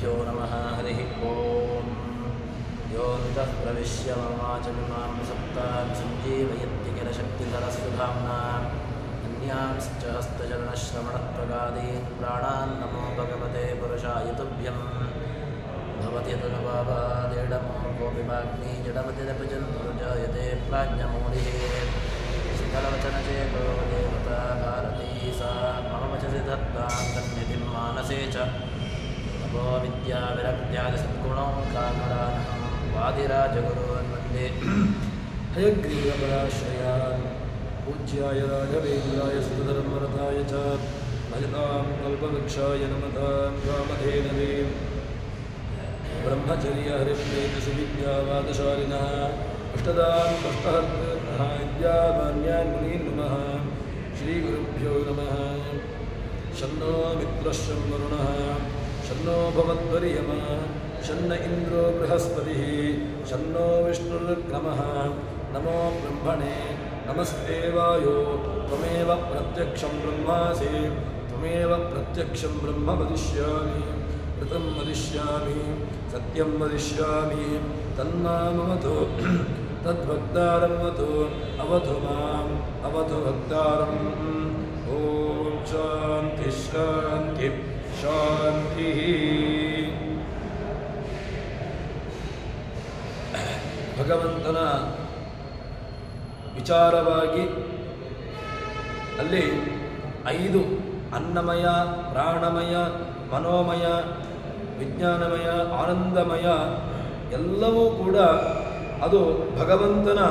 श्रीगुरुभ्यो नमः हरिः ओम् योऽन्तः प्रविश्य ममाचमिमां सप्तां सञ्जीवयन्ति किल शक्तिधरस्वधाम्ना अन्यांश्च हस्तचरणश्रवणप्रगादीन् प्राणान् नमो भगवते पुरुषाय तुभ्यं भवति तनुभावादेडमो कोऽपि वाग्मी जडमतिरपजन्तुर्जायते प्राज्ञमूलिः सकलवचनचेतो देवता भारती सा मम वचसि धत्तां सन्निधिं मानसे च नमो विद्याविरक्त्यादिसद्गुणौ कामरानहं वादिराजगुरून् वन्दे हयग्रीवपराश्रयान् पूज्याय राघवेन्द्राय सुधर्मरथाय च भजतां कल्पवृक्षाय नमतां कामधेनवे ब्रह्मचर्यहरिप्रेतसुविद्यावादशालिनः अष्टदां कष्टहर्तॄन्नः विद्यामान्यान् मुनीन् नमः श्रीगुरुभ्यो नमः शन्नो मित्रश्चं वरुणः शन्नो भवद्वर्यमः शन्न इन्द्रो बृहस्पतिः शन्नो विष्णुर्क्रमः नमो ब्रह्मणे नमस्ते वायो त्वमेव प्रत्यक्षं ब्रह्मासि त्वमेव प्रत्यक्षं ब्रह्म वदिष्यामि ऋतं वदिष्यामि सत्यं वदिष्यामि तन्मामवतु तद्भक्तारमवतु अवतु माम् अवतु भक्तारम् ॐ शान्ति शान्ति शान्तिः ಭಗವಂತನ ವಿಚಾರವಾಗಿ ಅಲ್ಲಿ 5 ಅನ್ನಮಯ ಪ್ರಾಣಮಯ ಮನೋಮಯ ವಿಜ್ಞಾನಮಯ ಆನಂದಮಯ ಎಲ್ಲವೂ ಕೂಡ ಅದು ಭಗವಂತನ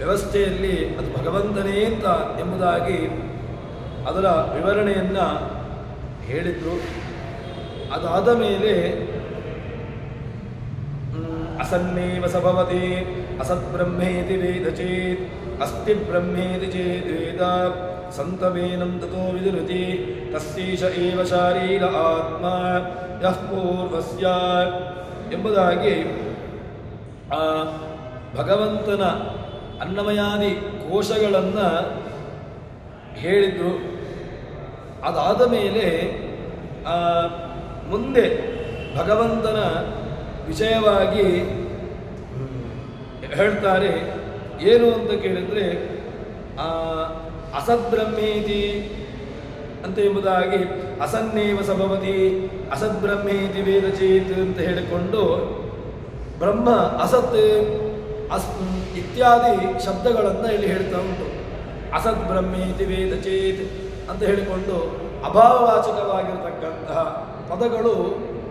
ವ್ಯವಸ್ಥೆಯಲ್ಲಿ ಅದು ಭಗವಂತನೇ ಅಂತ ಎಂಬುದಾಗಿ ಅದರ ವಿವರಣೆಯನ್ನು ಹೇಳಿದರು. ಅದಾದ ಮೇಲೆ ಅಸನ್ನೇವ ಸಭವತಿ ಅಸದ್ಬ್ರಹ್ಮೇತಿ ವೇದ ಚೇತ್ ಅಸ್ತಿ ಬ್ರಹ್ಮೇತಿ ಚೇತ್ ವೇದ ಸಂತವೇನಂ ತತೋ ವಿದುರುತಿ ತಸ್ಯೈಷ ಏವ ಶಾರೀರ ಆತ್ಮ ಯಃ ಪೂರ್ವಸ್ಯ ಎಂಬುದಾಗಿ ಭಗವಂತನ ಅನ್ನಮಯಾದಿ ಕೋಶಗಳನ್ನು ಹೇಳಿದರು. ಅದಾದ ಮೇಲೆ ಮುಂದೆ ಭಗವಂತನ ವಿಷಯವಾಗಿ ಹೇಳ್ತಾರೆ. ಏನು ಅಂತ ಕೇಳಿದರೆ ಅಸದ್ಬ್ರಹ್ಮೇತಿ ಅಂತ ಎಂಬುದಾಗಿ ಅಸನ್ನೇವ ಸಭವತಿ ಅಸದ್ಬ್ರಹ್ಮೇತಿ ವೇದಚೇತ್ ಅಂತ ಹೇಳಿಕೊಂಡು ಬ್ರಹ್ಮ ಅಸತ್ ಇತ್ಯಾದಿ ಶಬ್ದಗಳನ್ನು ಇಲ್ಲಿ ಹೇಳ್ತಾ ಉಂಟು. ಅಸದ್ ಬ್ರಹ್ಮೇತಿ ವೇದಚೇತ್ ಅಂತ ಹೇಳಿಕೊಂಡು ಅಭಾವವಾಚಕವಾಗಿರತಕ್ಕಂತಹ ಪದಗಳು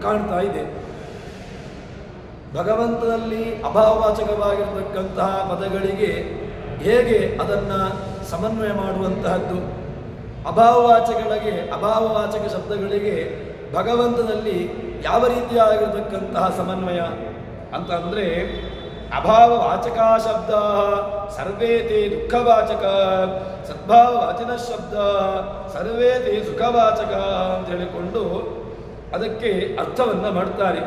ಕಾಣ್ತಾ ಇದೆ. ಭಗವಂತನಲ್ಲಿ ಅಭಾವವಾಚಕವಾಗಿರತಕ್ಕಂತಹ ಪದಗಳಿಗೆ ಹೇಗೆ ಅದನ್ನು ಸಮನ್ವಯ ಮಾಡುವಂತಹದ್ದು, ಅಭಾವವಾಚಕ ಶಬ್ದಗಳಿಗೆ ಭಗವಂತನಲ್ಲಿ ಯಾವ ರೀತಿಯಾಗಿರತಕ್ಕಂತಹ ಸಮನ್ವಯ ಅಂತ ಅಂದರೆ ಅಭಾವವಾಚಕ ಶಬ್ದ ಸರ್ವೇ ತೇ ದುಃಖವಾಚಕ ಸದ್ಭಾವವಾಚಿನ ಶಬ್ದ ಸರ್ವೇ ತೇ ಸುಖವಾಚಕ ಅಂತ ಹೇಳಿಕೊಂಡು ಅದಕ್ಕೆ ಅರ್ಥವನ್ನು ಮಾಡ್ತಾರೆ.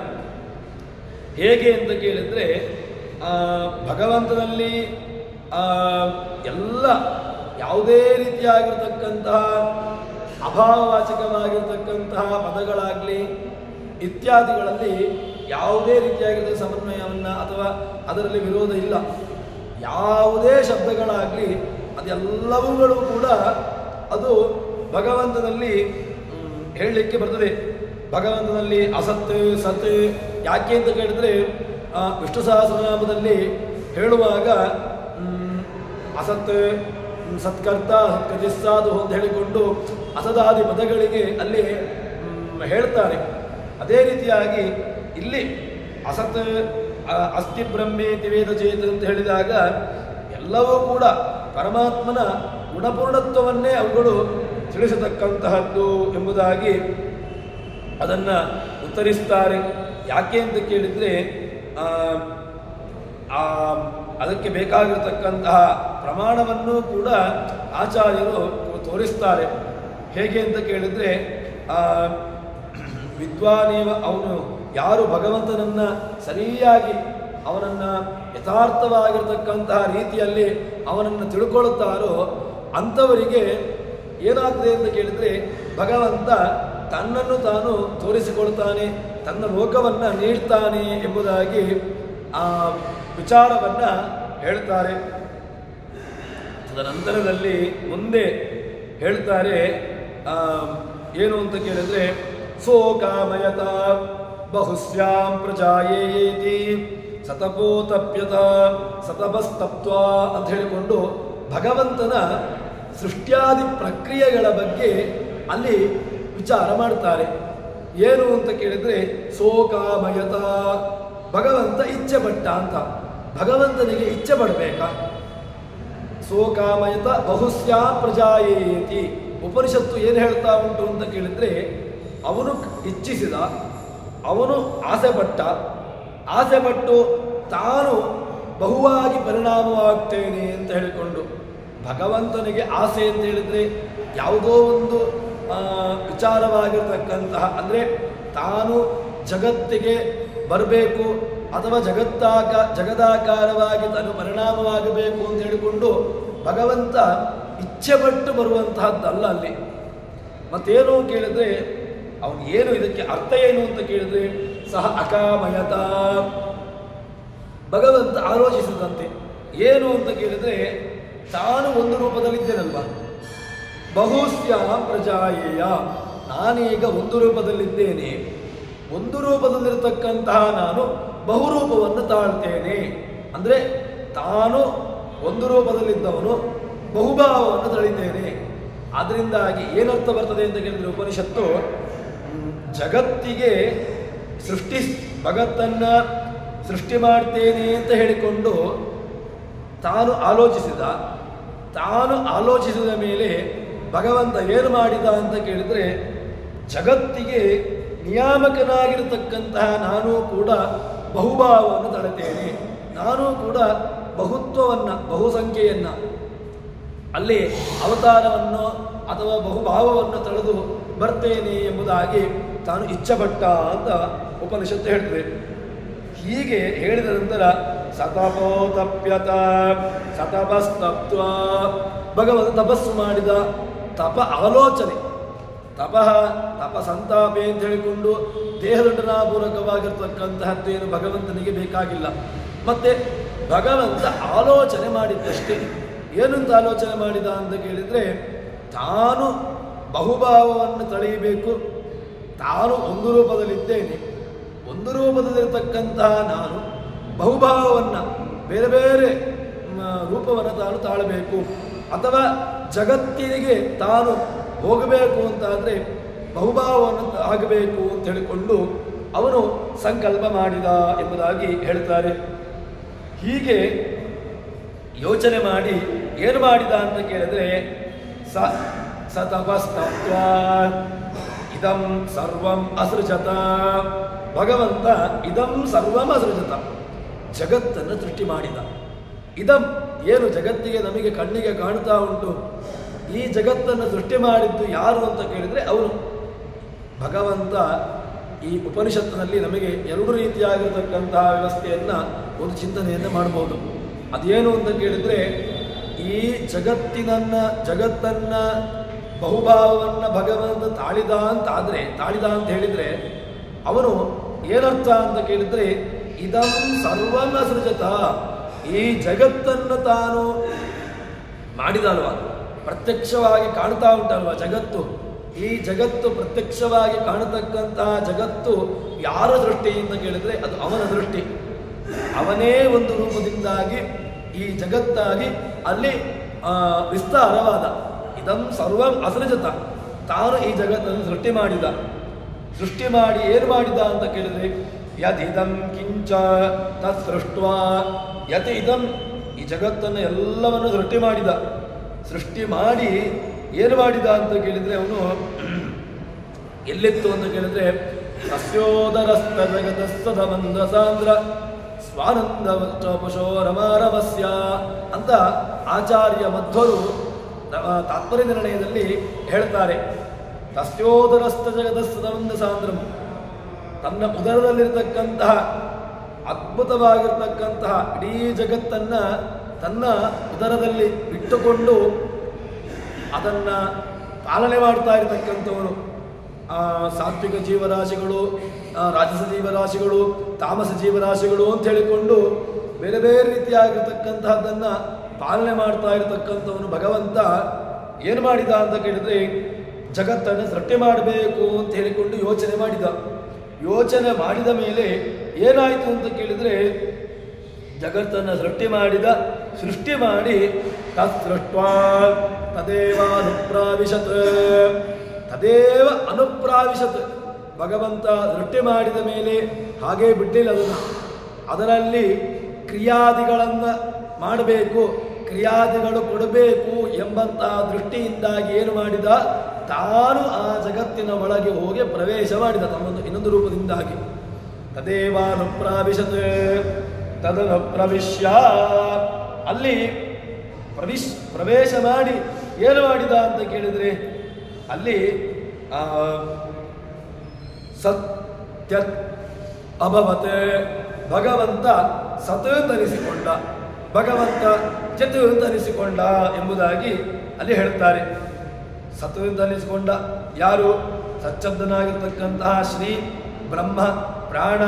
ಹೇಗೆ ಅಂತ ಕೇಳಿದರೆ ಭಗವಂತನಲ್ಲಿ ಎಲ್ಲ ಯಾವುದೇ ರೀತಿಯಾಗಿರತಕ್ಕಂತಹ ಅಭಾವವಾಚಕವಾಗಿರತಕ್ಕಂತಹ ಪದಗಳಾಗಲಿ ಇತ್ಯಾದಿಗಳಲ್ಲಿ ಯಾವುದೇ ರೀತಿಯಾಗಿರುವ ಸಮನ್ವಯವನ್ನು ಅಥವಾ ಅದರಲ್ಲಿ ವಿರೋಧ ಇಲ್ಲ. ಯಾವುದೇ ಶಬ್ದಗಳಾಗಲಿ ಅದೆಲ್ಲವುಗಳು ಕೂಡ ಅದು ಭಗವಂತನಲ್ಲಿ ಹೇಳಲಿಕ್ಕೆ ಬರ್ತದೆ. ಭಗವಂತನಲ್ಲಿ ಅಸತ್ ಸತ್ ಯಾಕೆ ಅಂತ ಕೇಳಿದರೆ ವಿಷ್ಣು ಸಹಸ್ರನಾಮದಲ್ಲಿ ಹೇಳುವಾಗ ಅಸತ್ ಸತ್ಕರ್ತ ಸತ್ಕತಿಸ್ಸಾದು ಅಂತ ಹೇಳಿಕೊಂಡು ಅಸದಾದಿ ಪದಗಳಿಗೆ ಅಲ್ಲಿ ಹೇಳ್ತಾರೆ. ಅದೇ ರೀತಿಯಾಗಿ ಇಲ್ಲಿ ಅಸತ್ ಅಸ್ತಿ ಬ್ರಹ್ಮೇತಿ ವೇದಚೇತ್ ಅಂತ ಹೇಳಿದಾಗ ಎಲ್ಲವೂ ಕೂಡ ಪರಮಾತ್ಮನ ಗುಣಪೂರ್ಣತ್ವವನ್ನೇ ಅವುಗಳು ತಿಳಿಸತಕ್ಕಂತಹದ್ದು ಎಂಬುದಾಗಿ ಅದನ್ನು ಉತ್ತರಿಸ್ತಾರೆ. ಯಾಕೆ ಅಂತ ಕೇಳಿದರೆ ಅದಕ್ಕೆ ಬೇಕಾಗಿರತಕ್ಕಂತಹ ಪ್ರಮಾಣವನ್ನು ಕೂಡ ಆಚಾರ್ಯರು ತೋರಿಸ್ತಾರೆ. ಹೇಗೆ ಅಂತ ಕೇಳಿದರೆ ವಿದ್ವಾನೇವ ಅವನು ಯಾರು ಭಗವಂತನನ್ನು ಸರಿಯಾಗಿ ಅವನನ್ನು ಯಥಾರ್ಥವಾಗಿರತಕ್ಕಂತಹ ರೀತಿಯಲ್ಲಿ ಅವನನ್ನು ತಿಳ್ಕೊಳ್ಳುತ್ತಾರೋ ಅಂಥವರಿಗೆ ಏನಾಗ್ತದೆ ಅಂತ ಕೇಳಿದರೆ ಭಗವಂತ ತನ್ನನ್ನು ತಾನು ತೋರಿಸಿಕೊಳ್ತಾನೆ, ತನ್ನ ಲೋಕವನ್ನು ನೀಡ್ತಾನೆ ಎಂಬುದಾಗಿ ಆ ವಿಚಾರವನ್ನು ಹೇಳ್ತಾರೆ. ತದನಂತರದಲ್ಲಿ ಮುಂದೆ ಹೇಳ್ತಾರೆ ಏನು ಅಂತ ಕೇಳಿದ್ರೆ, ಸೋಕಾಮಯತ ಬಹುಸ್ಯಾಂ ಪ್ರಜಾಯೇತಿ ಸತಪೋತಪ್ಯತ ಸತಪಸ್ತಪ್ತ್ವಾ ಅಂತ ಹೇಳಿಕೊಂಡು ಭಗವಂತನ ಸೃಷ್ಟ್ಯಾದಿ ಪ್ರಕ್ರಿಯೆಗಳ ಬಗ್ಗೆ ಅಲ್ಲಿ ವಿಚಾರ ಮಾಡ್ತಾರೆ. ಏನು ಅಂತ ಕೇಳಿದ್ರೆ, ಸೋಕಾಮಯತ ಭಗವಂತ ಇಚ್ಛೆ ಪಟ್ಟ ಅಂತ. ಭಗವಂತನಿಗೆ ಇಚ್ಛೆ ಪಡಬೇಕಾ? ಸೋಕಾಮಯತ ಬಹುಸ್ಯಾ ಪ್ರಜಾಯೇತಿ. ಉಪನಿಷತ್ತು ಏನು ಹೇಳ್ತಾ ಉಂಟು ಅಂತ ಕೇಳಿದ್ರೆ, ಅವನು ಇಚ್ಛಿಸಿದ, ಅವನು ಆಸೆ ಪಟ್ಟು ತಾನು ಬಹುವಾಗಿ ಪರಿಣಾಮವಾಗ್ತೇನೆ ಅಂತ ಹೇಳಿಕೊಂಡು. ಭಗವಂತನಿಗೆ ಆಸೆ ಅಂತ ಹೇಳಿದರೆ ಯಾವುದೋ ಒಂದು ವಿಚಾರವಾಗಿರ್ತಕ್ಕಂತಹ, ಅಂದರೆ ತಾನು ಜಗತ್ತಿಗೆ ಬರಬೇಕು ಅಥವಾ ಜಗದಾಕಾರವಾಗಿ ತಾನು ಪರಿಣಾಮವಾಗಬೇಕು ಅಂತ ಹೇಳಿಕೊಂಡು ಭಗವಂತ ಇಚ್ಛೆ ಪಟ್ಟು ಬರುವಂತಹದ್ದಲ್ಲ ಅಲ್ಲಿ. ಮತ್ತೇನು ಕೇಳಿದ್ರೆ, ಅವನು ಏನು ಇದಕ್ಕೆ ಅರ್ಥ ಏನು ಅಂತ ಕೇಳಿದ್ರೆ, ಸಹ ಅಕಾಮಯತ ಭಗವಂತ ಆಲೋಚಿಸಿದಂತೆ. ಏನು ಅಂತ ಕೇಳಿದ್ರೆ, ತಾನು ಒಂದು ರೂಪದಲ್ಲಿದ್ದೇನಲ್ವ, ಬಹುಸ್ಯಾಂ ಪ್ರಜಾಯೇಯ, ನಾನೀಗ ಒಂದು ರೂಪದಲ್ಲಿದ್ದೇನೆ, ಒಂದು ರೂಪದಲ್ಲಿರತಕ್ಕಂತಹ ನಾನು ಬಹುರೂಪವನ್ನು ತಾಳ್ತೇನೆ. ಅಂದರೆ ತಾನು ಒಂದು ರೂಪದಲ್ಲಿದ್ದವನು ಬಹುಭಾವವನ್ನು ತಳಿತೇನೆ. ಅದರಿಂದಾಗಿ ಏನರ್ಥ ಬರ್ತದೆ ಅಂತ ಕೇಳಿದ್ರೆ, ಉಪನಿಷತ್ತು ಜಗತ್ತಿಗೆ ಜಗತ್ತನ್ನು ಸೃಷ್ಟಿ ಮಾಡ್ತೇನೆ ಅಂತ ಹೇಳಿಕೊಂಡು ತಾನು ಆಲೋಚಿಸಿದ ಮೇಲೆ ಭಗವಂತ ಏನು ಮಾಡಿದ ಅಂತ ಕೇಳಿದರೆ, ಜಗತ್ತಿಗೆ ನಿಯಾಮಕನಾಗಿರತಕ್ಕಂತಹ ನಾನು ಕೂಡ ಬಹುಭಾವವನ್ನು ತಳೆತೇನೆ, ನಾನು ಕೂಡ ಬಹುತ್ವವನ್ನು, ಬಹುಸಂಖ್ಯೆಯನ್ನು, ಅಲ್ಲಿ ಅವತಾರವನ್ನು ಅಥವಾ ಬಹುಭಾವವನ್ನು ತಳೆದು ಬರ್ತೇನೆ ಎಂಬುದಾಗಿ ತಾನು ಇಚ್ಛಪಟ್ಟ ಅಂತ ಉಪನಿಷತ್ತು ಹೇಳ್ತದೆ. ಹೀಗೆ ಹೇಳಿದ ನಂತರ ಸತಪೋತಪ್ಯತ ಸತಪಸ್ತಪ್ತ್ವ, ಭಗವಂತ ತಪಸ್ಸು ಮಾಡಿದ. ತಪ ಆಲೋಚನೆ, ತಪ ಸಂತಾಪೆ ಅಂತ ಹೇಳಿಕೊಂಡು ದೇಹದಂಡನಾಪೂರ್ವಕವಾಗಿರ್ತಕ್ಕಂತಹದ್ದು ಏನು ಭಗವಂತನಿಗೆ ಬೇಕಾಗಿಲ್ಲ. ಮತ್ತೆ ಭಗವಂತ ಆಲೋಚನೆ ಮಾಡಿದ್ದಷ್ಟೇ. ಏನಂತ ಆಲೋಚನೆ ಮಾಡಿದ ಅಂತ ಕೇಳಿದರೆ, ತಾನು ಬಹುಭಾವವನ್ನು ತಳೆಯಬೇಕು, ತಾನು ಒಂದು ರೂಪದಲ್ಲಿದ್ದೇನೆ, ಒಂದು ರೂಪದಲ್ಲಿರ್ತಕ್ಕಂತಹ ನಾನು ಬಹುಭಾವವನ್ನು, ಬೇರೆ ಬೇರೆ ರೂಪವನ್ನು ತಾನು ತಾಳಬೇಕು, ಅಥವಾ ಜಗತ್ತಿಗೆ ತಾನು ಹೋಗಬೇಕು ಅಂತಾದರೆ ಬಹುಭಾವವನ್ನು ಆಗಬೇಕು ಅಂತ ಹೇಳಿಕೊಂಡು ಅವನು ಸಂಕಲ್ಪ ಮಾಡಿದ ಎಂಬುದಾಗಿ ಹೇಳ್ತಾರೆ. ಹೀಗೆ ಯೋಚನೆ ಮಾಡಿ ಏನು ಮಾಡಿದ ಅಂತ ಕೇಳಿದ್ರೆ, ಸತಪಸ್ತಪ್ತ್ವ ಇದಂ ಸರ್ವಂ ಅಸೃಜತ, ಭಗವಂತ ಇದಂ ಸರ್ವಂ ಅಸೃಜತ, ಜಗತ್ತನ್ನು ಸೃಷ್ಟಿ ಮಾಡಿದ. ಇದಂ ಏನು ಜಗತ್ತಿಗೆ ನಮಗೆ ಕಣ್ಣಿಗೆ ಕಾಣ್ತಾ ಉಂಟು, ಈ ಜಗತ್ತನ್ನು ಸೃಷ್ಟಿ ಮಾಡಿದ್ದು ಯಾರು ಅಂತ ಕೇಳಿದರೆ ಅವನು ಭಗವಂತ. ಈ ಉಪನಿಷತ್ತಿನಲ್ಲಿ ನಮಗೆ ಎರಡು ರೀತಿಯಾಗಿರತಕ್ಕಂತಹ ವ್ಯವಸ್ಥೆಯನ್ನು, ಒಂದು ಚಿಂತನೆಯನ್ನು ಮಾಡ್ಬೋದು. ಅದೇನು ಅಂತ ಕೇಳಿದರೆ, ಈ ಜಗತ್ತನ್ನು ಬಹುಭಾವವನ್ನು ಭಗವಂತ ತಾಳಿದ ಅಂತ ಹೇಳಿದರೆ ಅವನು ಏನರ್ಥ ಅಂತ ಕೇಳಿದರೆ, ಇದಂ ಸರ್ವನ್ನ ಸೃಜತ, ಈ ಜಗತ್ತನ್ನು ತಾನು ಮಾಡಿದಲ್ವ, ಪ್ರತ್ಯಕ್ಷವಾಗಿ ಕಾಣ್ತಾ ಉಂಟಲ್ವ ಜಗತ್ತು. ಈ ಜಗತ್ತು ಪ್ರತ್ಯಕ್ಷವಾಗಿ ಕಾಣತಕ್ಕಂತಹ ಜಗತ್ತು ಯಾರ ದೃಷ್ಟಿ ಅಂತ ಕೇಳಿದರೆ ಅದು ಅವನ ದೃಷ್ಟಿ. ಅವನೇ ಒಂದು ರೂಪದಿಂದಾಗಿ ಈ ಜಗತ್ತಾಗಿ ಅಲ್ಲಿ ವಿಸ್ತಾರವಾದ. ಇದಂ ಸರ್ವಂ ಅಸೃಜತ, ತಾನು ಈ ಜಗತ್ತನ್ನು ಸೃಷ್ಟಿ ಮಾಡಿ ಏನು ಮಾಡಿದ ಅಂತ ಕೇಳಿದರೆ, ಯದಿದಂ ಕಿಂಚ ತತ್ ಸೃಷ್ಟ್ವಾ, ಯತ್ ಇದಂ, ಈ ಜಗತ್ತನ್ನು ಎಲ್ಲವನ್ನು ಸೃಷ್ಟಿ ಮಾಡಿ ಏನು ಮಾಡಿದ ಅಂತ ಕೇಳಿದರೆ ಅವನು ಎಲ್ಲಿತ್ತು ಅಂತ ಕೇಳಿದರೆ, ಸಸ್ಯೋದರಸ್ಥ ಜಗತಸ್ಸದಮಂದ ಸಾಂದ್ರ ಸ್ವಾನಂದ ಪಶೋ ರಮಾರಮಸ್ಯ ಅಂತ ಆಚಾರ್ಯ ಮಧ್ವರು ತಾತ್ಪರ್ಯ ನಿರ್ಣಯದಲ್ಲಿ ಹೇಳ್ತಾರೆ. ತಸ್ಯೋದರಸ್ಥ ಜಗತಸ್ಸದಮಂದ ಸಾಂದ್ರಂ, ತನ್ನ ಉದರದಲ್ಲಿರ್ತಕ್ಕಂತಹ ಅದ್ಭುತವಾಗಿರ್ತಕ್ಕಂತಹ ಇಡೀ ಜಗತ್ತನ್ನು ತನ್ನ ಉದರದಲ್ಲಿ ಇಟ್ಟುಕೊಂಡು ಅದನ್ನು ಪಾಲನೆ ಮಾಡ್ತಾ ಇರತಕ್ಕಂಥವನು. ಸಾತ್ವಿಕ ಜೀವರಾಶಿಗಳು, ರಾಜಸ ಜೀವರಾಶಿಗಳು, ತಾಮಸ ಜೀವರಾಶಿಗಳು ಅಂತ ಹೇಳಿಕೊಂಡು ಬೇರೆ ಬೇರೆ ರೀತಿಯಾಗಿರ್ತಕ್ಕಂತಹದ್ದನ್ನು ಪಾಲನೆ ಮಾಡ್ತಾ ಇರತಕ್ಕಂಥವನು ಭಗವಂತ ಏನು ಮಾಡಿದ ಅಂತ ಕೇಳಿದರೆ ಜಗತ್ತನ್ನು ಸೃಷ್ಟಿ ಮಾಡಬೇಕು ಅಂತ ಹೇಳಿಕೊಂಡು ಯೋಚನೆ ಮಾಡಿದ. ಯೋಚನೆ ಮಾಡಿದ ಮೇಲೆ ಏನಾಯಿತು ಅಂತ ಕೇಳಿದರೆ ಜಗತ್ತನ್ನು ಸೃಷ್ಟಿ ಮಾಡಿ ತತ್ಸೃಷ್ಟ್ವಾ ತದೇವ ಅನುಪ್ರಾವಿಶತ್ ಭಗವಂತ ಸೃಷ್ಟಿ ಮಾಡಿದ ಮೇಲೆ ಹಾಗೇ ಬಿಟ್ಟಿಲ್ಲ ಅದರಲ್ಲಿ ಕ್ರಿಯಾದಿಗಳನ್ನು ಮಾಡಬೇಕು, ಕ್ರಿಯಾದಿಗಳು ಕೊಡಬೇಕು ಎಂಬಂತಹ ದೃಷ್ಟಿಯಿಂದಾಗಿ ಏನು ಮಾಡಿದ, ತಾನು ಆ ಜಗತ್ತಿನ ಒಳಗೆ ಹೋಗಿ ಪ್ರವೇಶ ಮಾಡಿದ ಇನ್ನೊಂದು ರೂಪದಿಂದಾಗಿ. ತದೇವಾನುಪ್ರಾವಿಶತ್ ತದನು ಪ್ರವಿಶ್ಯ ಅಲ್ಲಿ ಪ್ರವೇಶ ಮಾಡಿ ಏನು ಮಾಡಿದ ಅಂತ ಕೇಳಿದರೆ ಅಲ್ಲಿ ಸತ್ಯ ಅಭವತ್ ಭಗವಂತ ಸತ್ ತನಿಸಿಕೊಂಡ, ಭಗವಂತ ಚತು ತನಿಸಿಕೊಂಡ ಎಂಬುದಾಗಿ ಅಲ್ಲಿ ಹೇಳ್ತಾರೆ. ಸತ್ ತನಿಸಿಕೊಂಡ ಯಾರು? ಸಚ್ಚಬ್ದನಾಗಿರ್ತಕ್ಕಂತಹ ಶ್ರೀ ಬ್ರಹ್ಮ ಪ್ರಾಣ,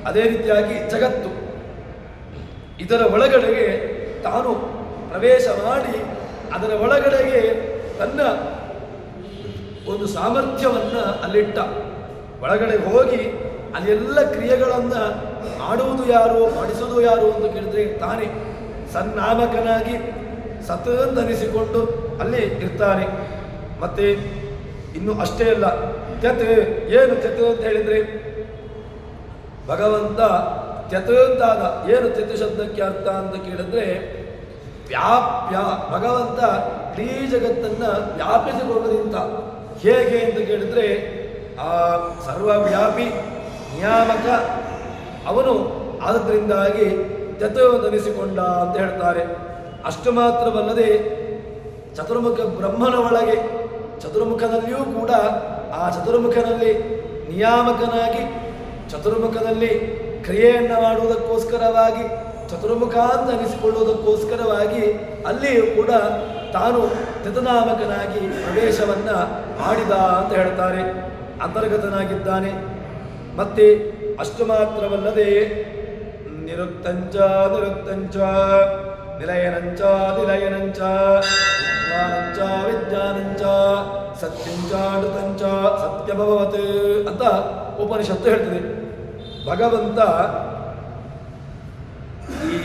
ಅದೇ ರೀತಿಯಾಗಿ ಜಗತ್ತು, ಇದರ ಒಳಗಡೆಗೆ ತಾನು ಪ್ರವೇಶ ಮಾಡಿ ಅದರ ಒಳಗಡೆಗೆ ತನ್ನ ಒಂದು ಸಾಮರ್ಥ್ಯವನ್ನು ಅಲ್ಲಿಟ್ಟ. ಒಳಗಡೆ ಹೋಗಿ ಅಲ್ಲೆಲ್ಲ ಕ್ರಿಯೆಗಳನ್ನು ಮಾಡುವುದು ಯಾರು, ಮಾಡಿಸುವುದು ಯಾರು ಅಂತ ಕೇಳಿದ್ರೆ ತಾನೇ ಸನ್ನಾಮಕನಾಗಿ ಸತ್ ಅಂತನಿಸಿಕೊಂಡು ಅಲ್ಲಿ ಇರ್ತಾನೆ. ಮತ್ತೆ ಇನ್ನು ಅಷ್ಟೇ ಅಲ್ಲ, ತ್ಯತ್ ಏನು ತ್ಯತ್ ಅಂತ ಹೇಳಿದ್ರೆ ಭಗವಂತ ತ್ಯತ್ ಅಂತಾದ. ಏನು ತ್ಯತ್ ಶಬ್ದಕ್ಕೆ ಅರ್ಥ ಅಂತ ಕೇಳಿದ್ರೆ ವ್ಯಾಪ್ಯ, ಭಗವಂತ ಇಡೀ ಜಗತ್ತನ್ನು ವ್ಯಾಪಿಸಿಕೊಂಡು ನಿಂತ. ಹೇಗೆ ಅಂತ ಕೇಳಿದ್ರೆ ಆ ಸರ್ವವ್ಯಾಪಿ ನಿಯಾಮಕ ಅವನು, ಆದ್ದರಿಂದಾಗಿ ತ್ಯತನಿಸಿಕೊಂಡ ಅಂತ ಹೇಳ್ತಾರೆ. ಅಷ್ಟು ಮಾತ್ರವಲ್ಲದೆ ಚತುರ್ಮುಖ ಬ್ರಹ್ಮನ ಒಳಗೆ ಚತುರ್ಮುಖನಲ್ಲಿಯೂ ಕೂಡ ಆ ಚತುರ್ಮುಖನಲ್ಲಿ ನಿಯಾಮಕನಾಗಿ, ಚತುರ್ಮುಖದಲ್ಲಿ ಕ್ರಿಯೆಯನ್ನು ಮಾಡುವುದಕ್ಕೋಸ್ಕರವಾಗಿ, ಚತುರ್ಮುಖ ಅಂತ ಅನಿಸಿಕೊಳ್ಳುವುದಕ್ಕೋಸ್ಕರವಾಗಿ ಅಲ್ಲಿಯೂ ಕೂಡ ತಾನು ತ್ಯತನಾಮಕನಾಗಿ ಪ್ರವೇಶವನ್ನು ಮಾಡಿದ ಅಂತ ಹೇಳ್ತಾರೆ. ಅಂತರ್ಗತನಾಗಿದ್ದಾನೆ. ಮತ್ತೆ ಅಷ್ಟು ಮಾತ್ರವಲ್ಲದೆ ನಿರುಕ್ತಂಚ ನಿಲಯನಂಚ ವಿಜ್ಞಾನಂಚ ವಿಜ್ಞಾನಂಚ ಸತ್ಯಂಚ ಅಮೃತಂಚ ಸತ್ಯಭವತ್ ಅಂತ ಉಪನಿಷತ್ತು ಹೇಳ್ತದೆ. ಭಗವಂತ ಈ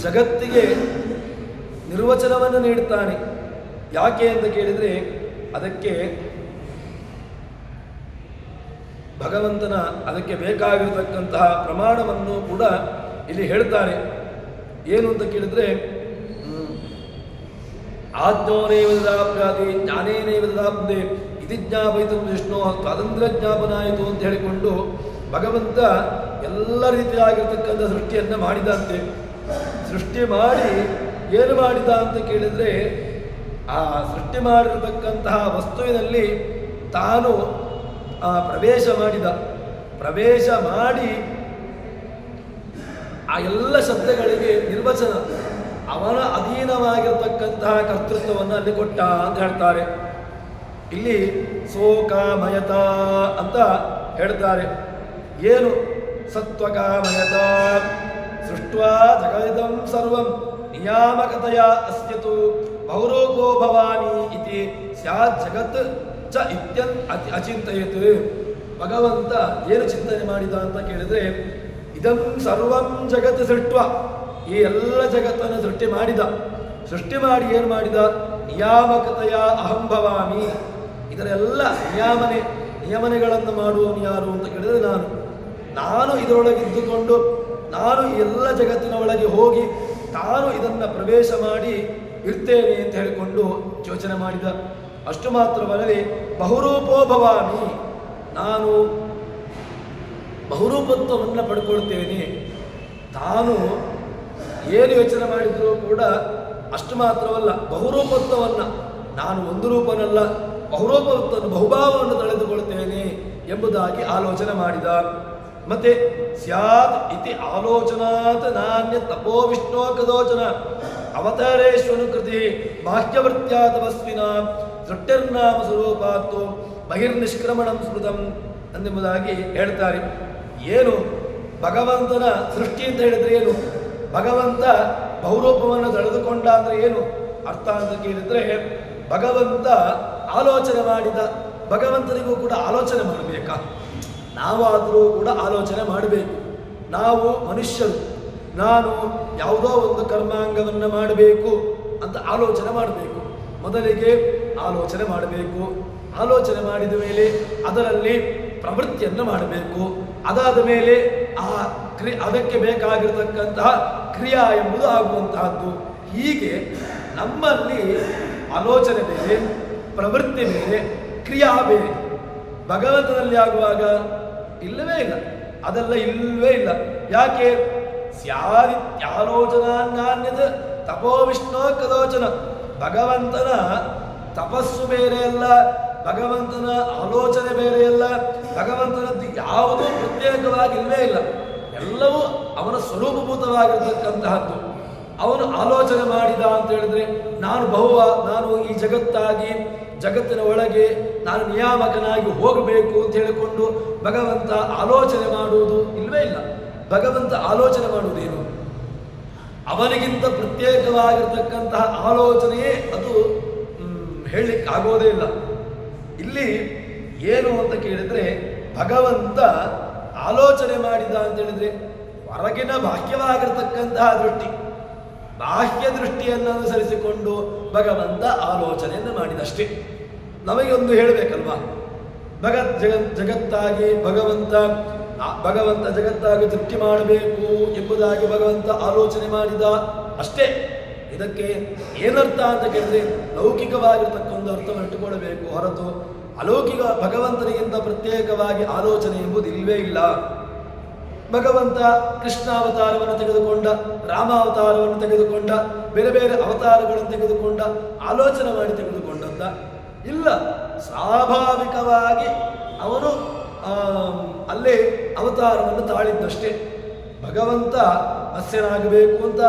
ಜಗತ್ತಿಗೆ ನಿರ್ವಚನವನ್ನು ನೀಡುತ್ತಾನೆ. ಯಾಕೆ ಅಂತ ಕೇಳಿದರೆ ಅದಕ್ಕೆ ಭಗವಂತನ ಅದಕ್ಕೆ ಬೇಕಾಗಿರತಕ್ಕಂತಹ ಪ್ರಮಾಣವನ್ನು ಕೂಡ ಇಲ್ಲಿ ಹೇಳ್ತಾರೆ. ಏನು ಅಂತ ಕೇಳಿದ್ರೆ ಆಜ್ಞೋನೇವ ದದಾಪ್ಯಾದಿ ಜ್ಞಾನೇನೇವ ದದಾಪ್ದೆ ಇತಿ ಜ್ಞಾಪಯಿತು ವಿಷ್ಣು ಸ್ವಾತಂತ್ರ್ಯ ಜ್ಞಾಪನಾಯಿತು ಅಂತ ಹೇಳಿಕೊಂಡು ಭಗವಂತ ಎಲ್ಲ ರೀತಿಯಾಗಿರ್ತಕ್ಕಂಥ ಸೃಷ್ಟಿಯನ್ನು ಮಾಡಿದಂತೆ. ಸೃಷ್ಟಿ ಮಾಡಿ ಏನು ಮಾಡಿದ ಅಂತ ಕೇಳಿದರೆ ಆ ಸೃಷ್ಟಿ ಮಾಡಿರತಕ್ಕಂತಹ ವಸ್ತುವಿನಲ್ಲಿ ತಾನು ಪ್ರವೇಶ ಮಾಡಿದ. ಪ್ರವೇಶ ಮಾಡಿ ಆ ಎಲ್ಲ ಶಬ್ದಗಳಿಗೆ ನಿರ್ವಚನ, ಅವನ ಅಧೀನವಾಗಿರ್ತಕ್ಕಂತಹ ಕರ್ತೃತ್ವವನ್ನು ಅಲ್ಲಿ ಕೊಟ್ಟ ಅಂತ ಹೇಳ್ತಾರೆ. ಇಲ್ಲಿ ಸೋಕಾಮಯತ ಅಂತ ಹೇಳ್ತಾರೆ. ಏನು ಸತ್ವಕಾಮಯತ ಸೃಷ್ಟ್ವಾ ಜಗದಂ ಸರ್ವಂ ನಿಯಾಮಕತೆಯ ಅಸ್ಯತು ಬಹುರೂಪೋ ಭವಾನಿ ಇತಿ ಸ್ಯಾತ್ ಜಗತ್ ಚ ಇತ್ಯನ್ ಅಚಿಂತಯತ್. ಭಗವಂತ ಏನು ಚಿಂತನೆ ಮಾಡಿದ ಅಂತ ಕೇಳಿದ್ರೆ ಇದಂ ಸರ್ವಂ ಜಗತ್ ಸೃಷ್ಟ್ವ, ಈ ಎಲ್ಲ ಜಗತ್ತನ್ನು ಸೃಷ್ಟಿ ಮಾಡಿದ. ಸೃಷ್ಟಿ ಮಾಡಿ ಏನು ಮಾಡಿದ? ನಿಯಾಮಕತೆಯ ಅಹಂ ಭವಾಮಿ, ಇದರೆಲ್ಲ ನಿಯಮನೆಗಳನ್ನು ಮಾಡುವವನು ಯಾರು ಅಂತ ಕೇಳಿದರೆ ನಾನು ಇದರೊಳಗಿದ್ದುಕೊಂಡು ನಾನು ಎಲ್ಲ ಜಗತ್ತಿನ ಒಳಗೆ ಹೋಗಿ ತಾನು ಇದನ್ನು ಪ್ರವೇಶ ಮಾಡಿ ಇರ್ತೇನೆ ಅಂತ ಹೇಳಿಕೊಂಡು ಯೋಚನೆ ಮಾಡಿದ. ಅಷ್ಟು ಮಾತ್ರವಲ್ಲದೆ ಬಹುರೂಪೋ ಭವಾಮಿ, ನಾನು ಬಹುರೂಪತ್ವವನ್ನು ಪಡ್ಕೊಳ್ತೇನೆ. ತಾನು ಏನು ಯೋಚನೆ ಮಾಡಿದರೂ ಕೂಡ ಅಷ್ಟು ಮಾತ್ರವಲ್ಲ, ಬಹುರೂಪತ್ವವನ್ನು, ನಾನು ಒಂದು ರೂಪನಲ್ಲ ಬಹುರೂಪತ್ವವನ್ನು ಬಹುಭಾವವನ್ನು ತಳೆದುಕೊಳ್ತೇನೆ ಎಂಬುದಾಗಿ ಆಲೋಚನೆ ಮಾಡಿದ. ಮತ್ತೆ ಸ್ಯಾತ್ ಇತಿ ಆಲೋಚನಾತ್ ನಾಣ್ಯ ತಪೋ ವಿಷ್ಣೋ ಕದೋಚನ ಅವತಾರೇಶ್ವನು ಕೃತಿ ಬಾಹ್ಯವೃತ್ಯಾದವಸ್ವಿನ ಸೃಷ್ಟಿರ್ನಾಮ ಸ್ವರೂಪಾತ್ತು ಬಹಿರ್ನಿಷ್ಕ್ರಮಣಂ ಸ್ಮೃತಂ ಎಂಬುದಾಗಿ ಹೇಳ್ತಾರೆ. ಏನು ಭಗವಂತನ ಸೃಷ್ಟಿ ಅಂತ ಹೇಳಿದ್ರೆ ಏನು? ಭಗವಂತ ಬಹುರೂಪವನ್ನು ತಳೆದುಕೊಂಡ ಅಂದರೆ ಏನು ಅರ್ಥ ಅಂತ ಕೇಳಿದ್ರೆ, ಭಗವಂತ ಆಲೋಚನೆ ಮಾಡಿದ. ಭಗವಂತನಿಗೂ ಕೂಡ ಆಲೋಚನೆ ಮಾಡಬೇಕಾ? ನಾವಾದರೂ ಕೂಡ ಆಲೋಚನೆ ಮಾಡಬೇಕು. ನಾವು ಮನುಷ್ಯರು, ನಾನು ಯಾವುದೋ ಒಂದು ಕರ್ಮಾಂಗವನ್ನು ಮಾಡಬೇಕು ಅಂತ ಆಲೋಚನೆ ಮಾಡಬೇಕು. ಮೊದಲಿಗೆ ಆಲೋಚನೆ ಮಾಡಬೇಕು. ಆಲೋಚನೆ ಮಾಡಿದ ಮೇಲೆ ಅದರಲ್ಲಿ ಪ್ರವೃತ್ತಿಯನ್ನು ಮಾಡಬೇಕು. ಅದಾದ ಮೇಲೆ ಅದಕ್ಕೆ ಬೇಕಾಗಿರತಕ್ಕಂತಹ ಕ್ರಿಯಾ ಎಂಬುದು ಆಗುವಂತಹದ್ದು. ಹೀಗೆ ನಮ್ಮಲ್ಲಿ ಆಲೋಚನೆ ಬೇರೆ, ಪ್ರವೃತ್ತಿ ಬೇರೆ, ಕ್ರಿಯಾ ಬೇರೆ. ಭಗವಂತನಲ್ಲಿ ಆಗುವಾಗ ಇಲ್ಲವೇ ಇಲ್ಲ, ಅದೆಲ್ಲ ಇಲ್ಲವೇ ಇಲ್ಲ. ಯಾಕೆ? ಸ್ಯಾದಿತ್ಯಾಲೋಚನಾನ್ಯದ ತಪೋ ವಿಷ್ಣು ಕದೋಚನ. ಭಗವಂತನ ತಪಸ್ಸು ಬೇರೆ ಅಲ್ಲ, ಭಗವಂತನ ಆಲೋಚನೆ ಬೇರೆ ಅಲ್ಲ, ಭಗವಂತನದ್ದು ಯಾವುದೂ ಪ್ರತ್ಯೇಕವಾಗಿ ಇಲ್ಲವೇ ಇಲ್ಲ. ಎಲ್ಲವೂ ಅವನ ಸ್ವರೂಪಭೂತವಾಗಿರತಕ್ಕಂತಹದ್ದು. ಅವನು ಆಲೋಚನೆ ಮಾಡಿದ ಅಂತ ಹೇಳಿದ್ರೆ, ನಾನು ಈ ಜಗತ್ತಾಗಿ ಜಗತ್ತಿನ ಒಳಗೆ ನಾನು ನಿಯಾಮಕನಾಗಿ ಹೋಗಬೇಕು ಅಂತ ಹೇಳಿಕೊಂಡು ಭಗವಂತ ಆಲೋಚನೆ ಮಾಡುವುದು ಇಲ್ಲವೇ ಇಲ್ಲ. ಭಗವಂತ ಆಲೋಚನೆ ಮಾಡುವುದೇನು? ಅವನಿಗಿಂತ ಪ್ರತ್ಯೇಕವಾಗಿರ್ತಕ್ಕಂತಹ ಆಲೋಚನೆಯೇ ಅದು ಹೇಳಲಿಕ್ಕೆ ಆಗೋದೇ ಇಲ್ಲ. ಇಲ್ಲಿ ಏನು ಅಂತ ಕೇಳಿದ್ರೆ, ಭಗವಂತ ಆಲೋಚನೆ ಮಾಡಿದ ಅಂತ ಹೇಳಿದ್ರೆ ಹೊರಗಿನ ಬಾಹ್ಯವಾಗಿರ್ತಕ್ಕಂತಹ ದೃಷ್ಟಿ, ಬಾಹ್ಯ ದೃಷ್ಟಿಯನ್ನು ಅನುಸರಿಸಿಕೊಂಡು ಭಗವಂತ ಆಲೋಚನೆಯನ್ನು ಮಾಡಿದಷ್ಟೇ. ನಮಗೆ ಒಂದು ಹೇಳಬೇಕಲ್ವಾ? ಜಗತ್ತಾಗಿ ಭಗವಂತ ಜಗತ್ತಾಗಿ ತೃಪ್ತಿ ಮಾಡಬೇಕು ಎಂಬುದಾಗಿ ಭಗವಂತ ಆಲೋಚನೆ ಮಾಡಿದ ಅಷ್ಟೇ. ಇದಕ್ಕೆ ಏನರ್ಥ ಅಂತ ಕೇಳಿದ್ರೆ, ಲೌಕಿಕವಾಗಿರ್ತಕ್ಕ ಒಂದು ಅರ್ಥವನ್ನು ಇಟ್ಟುಕೊಳ್ಳಬೇಕು ಹೊರತು ಅಲೌಕಿಕ ಭಗವಂತನಿಗಿಂತ ಪ್ರತ್ಯೇಕವಾಗಿ ಆಲೋಚನೆ ಎಂಬುದು ಇಲ್ಲವೇ ಇಲ್ಲ. ಭಗವಂತ ಕೃಷ್ಣಾವತಾರವನ್ನು ತೆಗೆದುಕೊಂಡ, ರಾಮಾವತಾರವನ್ನು ತೆಗೆದುಕೊಂಡ, ಬೇರೆ ಬೇರೆ ಅವತಾರಗಳನ್ನು ತೆಗೆದುಕೊಂಡ, ಆಲೋಚನೆ ಮಾಡಿ ತೆಗೆದುಕೊಂಡಂತ ಇಲ್ಲ. ಸ್ವಾಭಾವಿಕವಾಗಿ ಅವನು ಅಲ್ಲೇ ಅವತಾರವನ್ನು ತಾಳಿದ್ದಷ್ಟೇ. ಭಗವಂತ ಮತ್ಸ್ಯನಾಗಬೇಕು ಅಂತ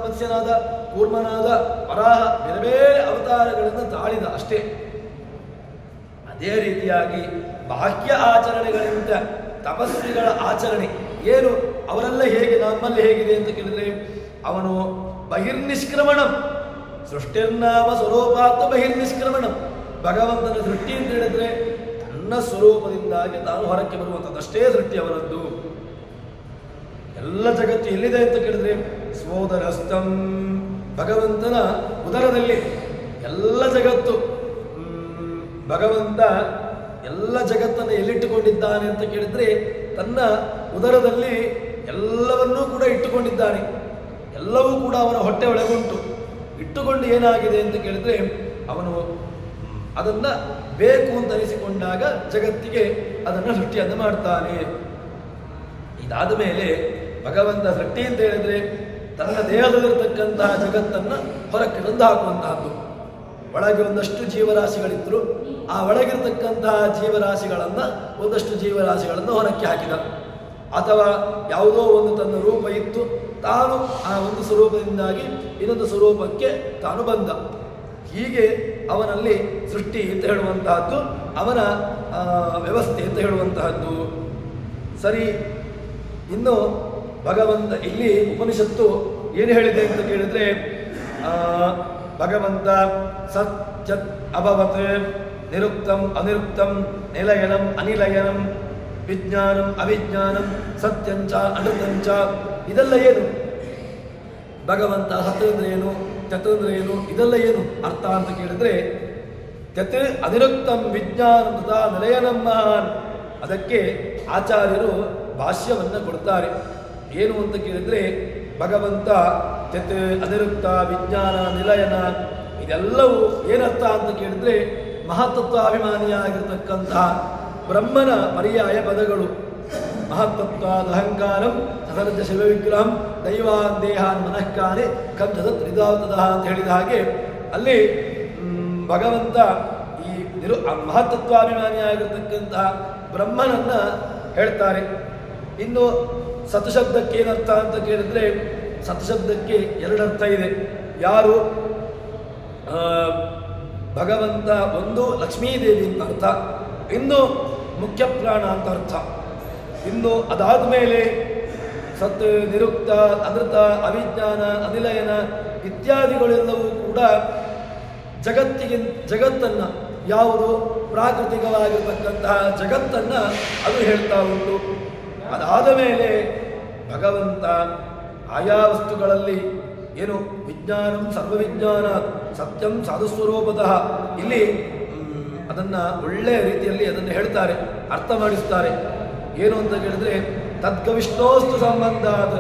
ಮತ್ಸ್ಯನಾದ, ಕೂರ್ಮನಾದ, ವರಾಹ, ಬೇರೆ ಬೇರೆ ಅವತಾರಗಳನ್ನು ತಾಳಿದ ಅಷ್ಟೇ. ಅದೇ ರೀತಿಯಾಗಿ ಬಾಹ್ಯ ಆಚರಣೆಗಳಿಂದ ತಪಸ್ವಿಗಳ ಆಚರಣೆ ಏನು, ಅವರೆಲ್ಲ ಹೇಗೆ, ನಮ್ಮಲ್ಲಿ ಹೇಗಿದೆ ಅಂತ ಕೇಳಿದ್ರೆ, ಅವನು ಬಹಿರ್ನಿಷ್ಕ್ರಮಣಂ ಸೃಷ್ಟಿರ್ನಾಮ ಸ್ವರೂಪಾತ್ ಬಹಿರ್ನಿಷ್ಕ್ರಮಣಂ. ಭಗವಂತನ ಸೃಷ್ಟಿ ಅಂತ ಹೇಳಿದ್ರೆ ತನ್ನ ಸ್ವರೂಪದಿಂದಾಗಿ ತಾನು ಹೊರಕ್ಕೆ ಬರುವಂಥದ್ದಷ್ಟೇ ಸೃಷ್ಟಿ ಅವನದ್ದು. ಎಲ್ಲ ಜಗತ್ತು ಎಲ್ಲಿದೆ ಅಂತ ಕೇಳಿದ್ರೆ ಸ್ವೋದರಸ್ಥಂ, ಭಗವಂತನ ಉದರದಲ್ಲಿ ಎಲ್ಲ ಜಗತ್ತು. ಭಗವಂತ ಎಲ್ಲ ಜಗತ್ತನ್ನು ಎಲ್ಲಿಟ್ಟುಕೊಂಡಿದ್ದಾನೆ ಅಂತ ಕೇಳಿದ್ರೆ ತನ್ನ ಉದರದಲ್ಲಿ ಎಲ್ಲವನ್ನೂ ಕೂಡ ಇಟ್ಟುಕೊಂಡಿದ್ದಾನೆ. ಎಲ್ಲವೂ ಕೂಡ ಅವನ ಹೊಟ್ಟೆ ಒಳಗುಂಟು. ಇಟ್ಟುಕೊಂಡು ಏನಾಗಿದೆ ಅಂತ ಕೇಳಿದ್ರೆ ಅವನು ಅದನ್ನು ಬೇಕು ಅಂತ ಅನಿಸಿಕೊಂಡಾಗ ಜಗತ್ತಿಗೆ ಅದನ್ನು ಸೃಷ್ಟಿಯನ್ನು ಮಾಡ್ತಾನೆ. ಇದಾದ ಮೇಲೆ ಭಗವಂತ ಸೃಷ್ಟಿ ಅಂತ ಹೇಳಿದ್ರೆ ತನ್ನ ದೇಹದಲ್ಲಿರ್ತಕ್ಕಂತಹ ಜಗತ್ತನ್ನು ಹೊರಕ್ಕೆ ತಂದು ಹಾಕುವಂತಹದ್ದು. ಒಳಗೆ ಒಂದಷ್ಟು ಜೀವರಾಶಿಗಳಿದ್ರು, ಆ ಒಳಗಿರ್ತಕ್ಕಂತಹ ಜೀವರಾಶಿಗಳನ್ನು ಒಂದಷ್ಟು ಜೀವರಾಶಿಗಳನ್ನು ಹೊರಕ್ಕೆ ಹಾಕಿದ. ಅಥವಾ ಯಾವುದೋ ಒಂದು ತನ್ನ ರೂಪ ಇತ್ತು, ತಾನು ಆ ಒಂದು ಸ್ವರೂಪದಿಂದಾಗಿ ಇನ್ನೊಂದು ಸ್ವರೂಪಕ್ಕೆ ತಾನು ಬಂದ. ಹೀಗೆ ಅವನಲ್ಲಿ ಸೃಷ್ಟಿ ಅಂತ ಹೇಳುವಂತಹದ್ದು, ಅವನ ವ್ಯವಸ್ಥೆ ಅಂತ ಹೇಳುವಂತಹದ್ದು. ಸರಿ, ಇನ್ನು ಭಗವಂತ ಇಲ್ಲಿ ಉಪನಿಷತ್ತು ಏನು ಹೇಳಿದೆ ಅಂತ ಕೇಳಿದ್ರೆ, ಭಗವಂತ ಸತ್ಯತ್ ಅಭವತ್ ನಿರುಕ್ತಂ ಅನಿರುಕ್ತಂ ನಿಲಯನಂ ಅನಿಲಯನಂ ವಿಜ್ಞಾನಂ ಅವಿಜ್ಞಾನಂ ಸತ್ಯಂಚ ಅನೃತಂಚ. ಇದೆಲ್ಲ ಏನು? ಭಗವಂತ ಸತ್ಯ ಅಂದ್ರೆ ಏನು, ತತ್ ಅಂದ್ರೆ ಏನು, ಇದೆಲ್ಲ ಏನು ಅರ್ಥ ಅಂತ ಕೇಳಿದ್ರೆ, ತತ್ ಅನಿರುಕ್ತಂ ವಿಜ್ಞಾನಂ ತಥಾ ನಿಲಯನಂ ಮಹಾನ್. ಅದಕ್ಕೆ ಆಚಾರ್ಯರು ಭಾಷ್ಯವನ್ನು ಕೊಡ್ತಾರೆ. ಏನು ಅಂತ ಕೇಳಿದ್ರೆ, ಭಗವಂತ ತತ್ ಅನಿರುಕ್ತ ವಿಜ್ಞಾನ ನಿಲಯನ ಇದೆಲ್ಲವೂ ಏನರ್ಥ ಅಂತ ಕೇಳಿದ್ರೆ, ಮಹತ್ತತ್ವಾಭಿಮಾನಿಯಾಗಿರ್ತಕ್ಕಂತಹ ಬ್ರಹ್ಮನ ಪರ್ಯಾಯ ಪದಗಳು. ಮಹತ್ತತ್ವಾದ ಅಹಂಕಾರಂ ಸದರ್ಜ ಶಿವವಿಗ್ರಹಂ ದೈವಾನ್ ದೇಹಾನ್ ಮನಃಕಾನೆ ಕಂಠದ ತ್ರಿದಾವತದ ಅಂತ ಹೇಳಿದ ಹಾಗೆ ಅಲ್ಲಿ ಭಗವಂತ ಈ ಮಹತ್ತತ್ವಾಭಿಮಾನಿಯಾಗಿರ್ತಕ್ಕಂತಹ ಬ್ರಹ್ಮನನ್ನ ಹೇಳ್ತಾರೆ. ಇನ್ನು ಸತ್ಶಬ್ದಕ್ಕೆ ಏನರ್ಥ ಅಂತ ಕೇಳಿದ್ರೆ, ಸತ್ಶಬ್ದಕ್ಕೆ ಎರಡರ್ಥ ಇದೆ. ಯಾರು ಭಗವಂತ, ಒಂದು ಲಕ್ಷ್ಮೀದೇವಿ ಅಂತ ಅರ್ಥ, ಇನ್ನು ಮುಖ್ಯ ಪ್ರಾಣ ಅಂತ ಅರ್ಥ. ಇನ್ನು ಅದಾದ ಮೇಲೆ ಸತ್, ನಿರುಕ್ತ, ಅನೃತ, ಅವಿಜ್ಞಾನ, ಅನಿಲಯನ ಇತ್ಯಾದಿಗಳೆಲ್ಲವೂ ಕೂಡ ಜಗತ್ತನ್ನು, ಯಾವುದು ಪ್ರಾಕೃತಿಕವಾಗಿರತಕ್ಕಂತಹ ಜಗತ್ತನ್ನು ಅದು ಹೇಳ್ತಾ ಉಂಟು. ಅದಾದ ಮೇಲೆ ಭಗವಂತ ಆಯಾ ವಸ್ತುಗಳಲ್ಲಿ ಏನು ವಿಜ್ಞಾನಂ ಸರ್ವವಿಜ್ಞಾನ ಸತ್ಯಂ ಸಾಧುಸ್ವರೂಪತಃ, ಇಲ್ಲಿ ಅದನ್ನು ಒಳ್ಳೆಯ ರೀತಿಯಲ್ಲಿ ಅದನ್ನು ಹೇಳ್ತಾರೆ, ಅರ್ಥ ಮಾಡಿಸ್ತಾರೆ. ಏನು ಅಂತ ಕೇಳಿದ್ರೆ ತದ್ಗವಿಷ್ಣೋಸ್ತು ಸಂಬಂಧಾತ್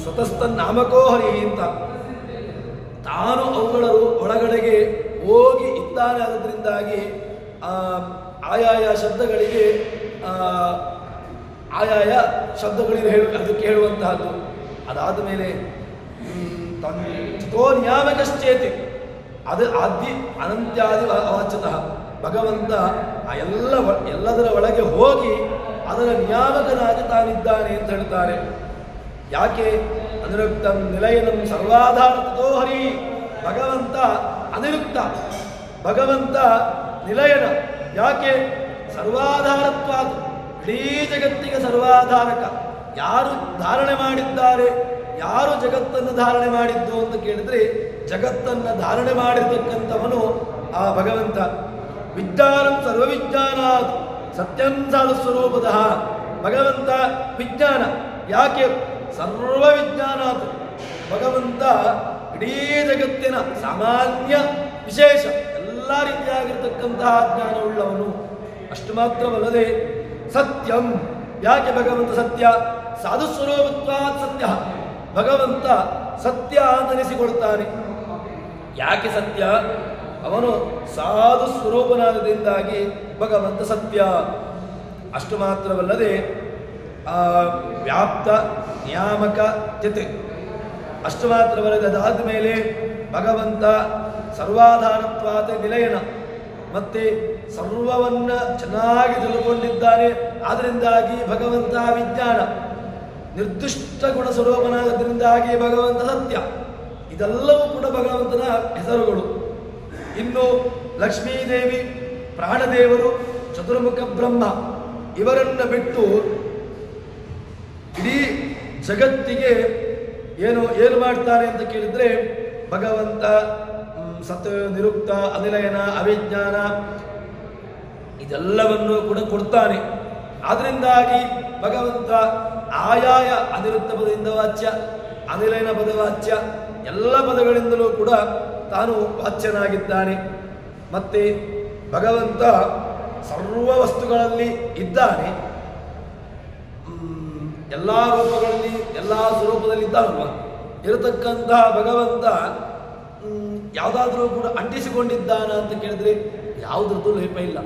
ಸ್ವತಸ್ತನ್ನಾಮಕೋ ಹರಿ ಅಂತ, ತಾನು ಅವುಗಳ ಒಳಗಡೆಗೆ ಹೋಗಿ ಇದ್ದಾನೆ. ಆದ್ದರಿಂದಾಗಿ ಆಯಾಯ ಶಬ್ದಗಳಿಗೆ ಅದಕ್ಕೆ ಹೇಳುವಂತಹದ್ದು. ಅದಾದ ಮೇಲೆ ತೋ ನಿಯಾಮಕಶ್ಚೇತಿ, ಅದು ಆದಿ ಅನಂತ್ಯಾದಿ ಅವಾಚ್ಯತಃ, ಭಗವಂತ ಆ ಎಲ್ಲದರ ಒಳಗೆ ಹೋಗಿ ಅದರ ನಿಯಾಮಕನಾಗಿ ತಾನಿದ್ದಾನೆ ಅಂತ ಹೇಳ್ತಾರೆ. ಯಾಕೆ? ಅನಿರುಕ್ತಂ ನಿಲಯನಂ ಸರ್ವಾಧಾರತೋ ಹರಿ, ಭಗವಂತ ಅನಿರುಕ್ತ, ಭಗವಂತ ನಿಲಯನ. ಯಾಕೆ? ಸರ್ವಾಧಾರತ್ವ, ಇಡೀ ಜಗತ್ತಿಗೆ ಸರ್ವಾಧಾರಕ. ಯಾರು ಧಾರಣೆ ಮಾಡಿದ್ದಾರೆ, ಯಾರು ಜಗತ್ತನ್ನು ಧಾರಣೆ ಮಾಡಿದ್ದು ಅಂತ ಕೇಳಿದ್ರೆ ಜಗತ್ತನ್ನು ಧಾರಣೆ ಮಾಡಿರ್ತಕ್ಕಂಥವನು ಆ ಭಗವಂತ. ವಿಜ್ಞಾನಂ ಸರ್ವವಿಜ್ಞಾನಾತ್ ಸತ್ಯಂ ಸಾಧುಸ್ವರೂಪತಃ, ಭಗವಂತ ವಿಜ್ಞಾನ. ಯಾಕೆ? ಸರ್ವವಿಜ್ಞಾನಾತ್, ಭಗವಂತ ಇಡೀ ಜಗತ್ತಿನ ಸಾಮಾನ್ಯ ವಿಶೇಷ ಎಲ್ಲ ರೀತಿಯಾಗಿರ್ತಕ್ಕಂತಹ ಜ್ಞಾನವುಳ್ಳವನು. ಅಷ್ಟು ಮಾತ್ರವಲ್ಲದೆ ಸತ್ಯಂ, ಯಾಕೆ ಭಗವಂತ ಸತ್ಯ? ಸಾಧುಸ್ವರೂಪತ್ವಾತ್ ಸತ್ಯ, ಭಗವಂತ ಸತ್ಯ ಅಂತನಿಸಿಕೊಳ್ತಾನೆ. ಯಾಕೆ ಸತ್ಯ? ಅವನು ಸಾಧು ಸ್ವರೂಪನಾದದಿಂದಾಗಿ ಭಗವಂತ ಸತ್ಯ. ಅಷ್ಟು ಮಾತ್ರವಲ್ಲದೆ ವ್ಯಾಪ್ತ ನಿಯಾಮಕ ಜತೆ, ಅಷ್ಟು ಮಾತ್ರವಲ್ಲದೆ ಅದಾದ ಮೇಲೆ ಭಗವಂತ ಸರ್ವಾಧಾರತ್ವಾದ ನಿಲಯನ, ಮತ್ತೆ ಸರ್ವವನ್ನ ಚೆನ್ನಾಗಿ ತಿಳ್ಕೊಂಡಿದ್ದಾನೆ. ಆದ್ದರಿಂದಾಗಿ ಭಗವಂತ ವಿಜ್ಞಾನ, ನಿರ್ದಿಷ್ಟ ಗುಣ ಸ್ವರೂಪನಾದ್ರಿಂದಾಗಿ ಭಗವಂತ ಸತ್ಯ. ಇದೆಲ್ಲವೂ ಕೂಡ ಭಗವಂತನ ಹೆಸರುಗಳು. ಇನ್ನು ಲಕ್ಷ್ಮೀದೇವಿ, ಪ್ರಾಣದೇವರು, ಚತುರ್ಮುಖ ಬ್ರಹ್ಮ ಇವರನ್ನು ಬಿಟ್ಟು ಇಡೀ ಜಗತ್ತಿಗೆ ಏನು ಮಾಡ್ತಾರೆ ಅಂತ ಕೇಳಿದ್ರೆ ಭಗವಂತ ಸತ್, ನಿರುಕ್ತ, ಅನಿಲಯನ, ಅವಿಜ್ಞಾನ ಇದೆಲ್ಲವನ್ನು ಕೂಡ ಕೊಡ್ತಾನೆ. ಆದ್ರಿಂದಾಗಿ ಭಗವಂತ ಆಯಾಯ ಅನಿರುಕ್ತ ಪದದಿಂದ ವಾಚ್ಯ, ಅನಿಲಯನ ಪದ ವಾಚ್ಯ, ಎಲ್ಲ ಪದಗಳಿಂದಲೂ ಕೂಡ ತಾನು ವಾಚ್ಯನಾಗಿದ್ದಾನೆ. ಮತ್ತೆ ಭಗವಂತ ಸರ್ವ ವಸ್ತುಗಳಲ್ಲಿ ಇದ್ದಾನೆ, ಎಲ್ಲ ರೂಪಗಳಲ್ಲಿ ಎಲ್ಲ ಸ್ವರೂಪದಲ್ಲಿ ಇದ್ದಾನಲ್ವ. ಇರತಕ್ಕಂತಹ ಭಗವಂತ ಯಾವುದಾದ್ರೂ ಕೂಡ ಅಂಟಿಸಿಕೊಂಡಿದ್ದಾನ ಅಂತ ಕೇಳಿದ್ರೆ ಯಾವುದ್ರದ್ದು ಲೇಪ ಇಲ್ಲ,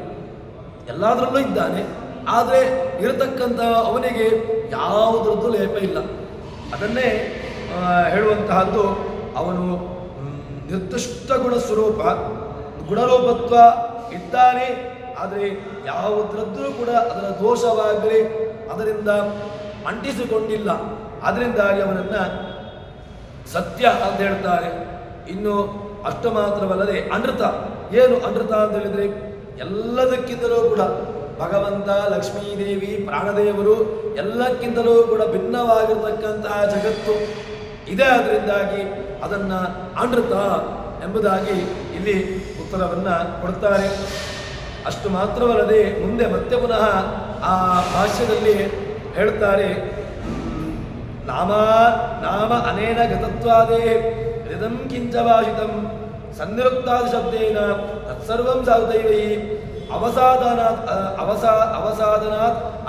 ಎಲ್ಲದರಲ್ಲೂ ಇದ್ದಾನೆ. ಆದರೆ ಇರತಕ್ಕಂಥ ಅವನಿಗೆ ಯಾವುದ್ರದ್ದು ಲೇಪ ಇಲ್ಲ. ಅದನ್ನೇ ಹೇಳುವಂತಹದ್ದು, ಅವನು ನಿರ್ದಿಷ್ಟ ಗುಣ ಸ್ವರೂಪ, ಗುಣರೂಪತ್ವ ಇದ್ದಾನೆ. ಆದರೆ ಯಾವುದ್ರದ್ದು ಕೂಡ ಅದರ ದೋಷವಾಗಲಿ ಅದರಿಂದ ಅಂಟಿಸಿಕೊಂಡಿಲ್ಲ. ಅದರಿಂದಾಗಿ ಅವನನ್ನು ಸತ್ಯ ಅಂತ ಹೇಳ್ತಾರೆ. ಇನ್ನು ಅಷ್ಟು ಮಾತ್ರವಲ್ಲದೆ ಅನೃತ. ಏನು ಅನೃತ ಅಂತ ಹೇಳಿದ್ರೆ ಎಲ್ಲದಕ್ಕಿಂತಲೂ ಕೂಡ ಭಗವಂತ, ಲಕ್ಷ್ಮೀದೇವಿ, ಪ್ರಾಣದೇವರು ಎಲ್ಲಕ್ಕಿಂತಲೂ ಕೂಡ ಭಿನ್ನವಾಗಿರತಕ್ಕಂತಹ ಜಗತ್ತು ಇದೆ. ಅದರಿಂದಾಗಿ ಅದನ್ನು ಅನೃತ ಎಂಬುದಾಗಿ ಇಲ್ಲಿ ಉತ್ತರವನ್ನು ಕೊಡ್ತಾರೆ. ಅಷ್ಟು ಮಾತ್ರವಲ್ಲದೆ ಮುಂದೆ ಮತ್ತೆ ಪುನಃ ಆ ಭಾಷ್ಯದಲ್ಲಿ ಹೇಳ್ತಾರೆ, ನಾಮ ಅನೇನ ಗತತ್ವಾದೇ ಹೃದಂ ಕಿಂಚ ಭಾಷಿತಂ ಸನ್ನಿರುಕ್ತಾದಿ ಶಬ್ದೇನ ತತ್ಸರ್ವಂ ಸಾಧುದೈವೈ ಅವಸಾದನಾತ್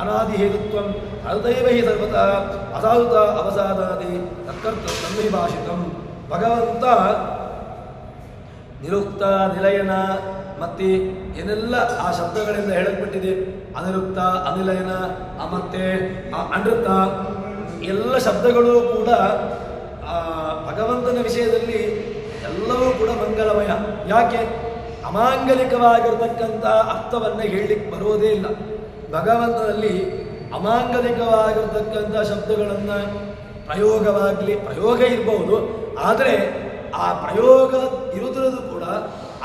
ಅನಾದಿ ಹೇತುತ್ವಂ ಸಾಧುದೈವೈ ಸರ್ವತಃ ಅಸಾಧುತ ಅವಸಾದಾದಿ ತತ್ಕರ್ತ ತನ್ಮೈ ಭಾಷಿತಂ. ಭಗವಂತ ನಿರುಕ್ತ, ನಿಲಯನ ಮತ್ತೆ ಏನೆಲ್ಲ ಆ ಶಬ್ದಗಳಿಂದ ಹೇಳಲ್ಪಟ್ಟಿದೆ, ಅನಿರುಕ್ತ, ಅನಿಲಯನ ಮತ್ತೆ ಅನೃತ, ಎಲ್ಲ ಶಬ್ದಗಳು ಕೂಡ ಭಗವಂತನ ವಿಷಯದಲ್ಲಿ ಎಲ್ಲವೂ ಕೂಡ ಮಂಗಲಮಯ. ಯಾಕೆ? ಅಮಾಂಗಲಿಕವಾಗಿರತಕ್ಕಂಥ ಅರ್ಥವನ್ನು ಹೇಳಲಿಕ್ಕೆ ಬರೋದೇ ಇಲ್ಲ. ಭಗವಂತನಲ್ಲಿ ಅಮಾಂಗಲಿಕವಾಗಿರತಕ್ಕಂಥ ಶಬ್ದಗಳನ್ನು ಪ್ರಯೋಗ ಇರಬಹುದು, ಆದರೆ ಆ ಪ್ರಯೋಗ ಇರುವುದರದು ಕೂಡ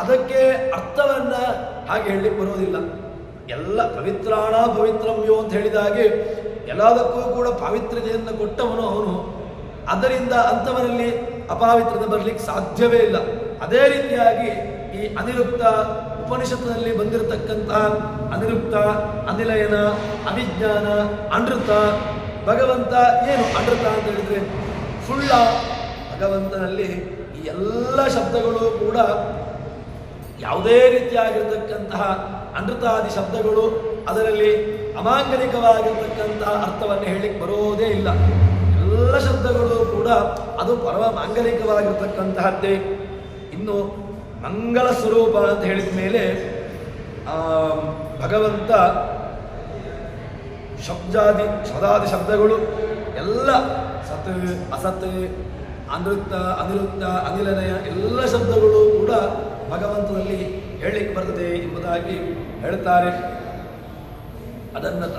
ಅದಕ್ಕೆ ಅರ್ಥವನ್ನು ಹಾಗೆ ಹೇಳಲಿಕ್ಕೆ ಬರೋದಿಲ್ಲ. ಎಲ್ಲ ಪವಿತ್ರಾಣ ಪವಿತ್ರಮ್ಯೋ ಅಂತ ಹೇಳಿದಾಗೆ ಎಲ್ಲದಕ್ಕೂ ಕೂಡ ಪಾವಿತ್ರ್ಯತೆಯನ್ನು ಕೊಟ್ಟವನು ಅವನು. ಅದರಿಂದ ಅಂಥವನಲ್ಲಿ ಅಪಾವಿತ್ರತೆ ಬರಲಿಕ್ಕೆ ಸಾಧ್ಯವೇ ಇಲ್ಲ. ಅದೇ ರೀತಿಯಾಗಿ ಈ ಅನಿರುಕ್ತ ಉಪನಿಷತ್ತಿನಲ್ಲಿ ಬಂದಿರತಕ್ಕಂತಹ ಅನಿರುಕ್ತ, ಅನಿಲಯನ, ಅವಿಜ್ಞಾನ, ಅನೃತ, ಭಗವಂತ ಏನು ಅನೃತ ಅಂತ ಹೇಳಿದ್ರೆ ಸುಳ್ಳ. ಭಗವಂತನಲ್ಲಿ ಈ ಎಲ್ಲ ಶಬ್ದಗಳು ಕೂಡ ಯಾವುದೇ ರೀತಿಯಾಗಿರ್ತಕ್ಕಂತಹ ಅನೃತಾದಿ ಶಬ್ದಗಳು ಅದರಲ್ಲಿ ಅಮಾಂಗಲಿಕವಾಗಿರ್ತಕ್ಕಂತಹ ಅರ್ಥವನ್ನು ಹೇಳಲಿಕ್ಕೆ ಬರೋದೇ ಇಲ್ಲ. ಎಲ್ಲ ಶಬ್ದಗಳು ಕೂಡ ಅದು ಪರಮ ಮಾಂಗಲಿಕವಾಗಿರ್ತಕ್ಕಂತಹದ್ದೇ. ಇನ್ನು ಮಂಗಲ ಸ್ವರೂಪ ಅಂತ ಹೇಳಿದ ಮೇಲೆ ಭಗವಂತ ಶಬ್ದಾದಿ ಶಬ್ದಗಳು ಎಲ್ಲ ಸತ್, ಅಸತ್, ಅನೃತ, ಅನಿರುಕ್ತ, ಅನಿಲನಯ ಎಲ್ಲ ಶಬ್ದಗಳು ಕೂಡ ಭಗವಂತನಲ್ಲಿ ಹೇಳಲಿಕ್ಕೆ ಬರ್ತದೆ ಎಂಬುದಾಗಿ ಹೇಳ್ತಾರೆ.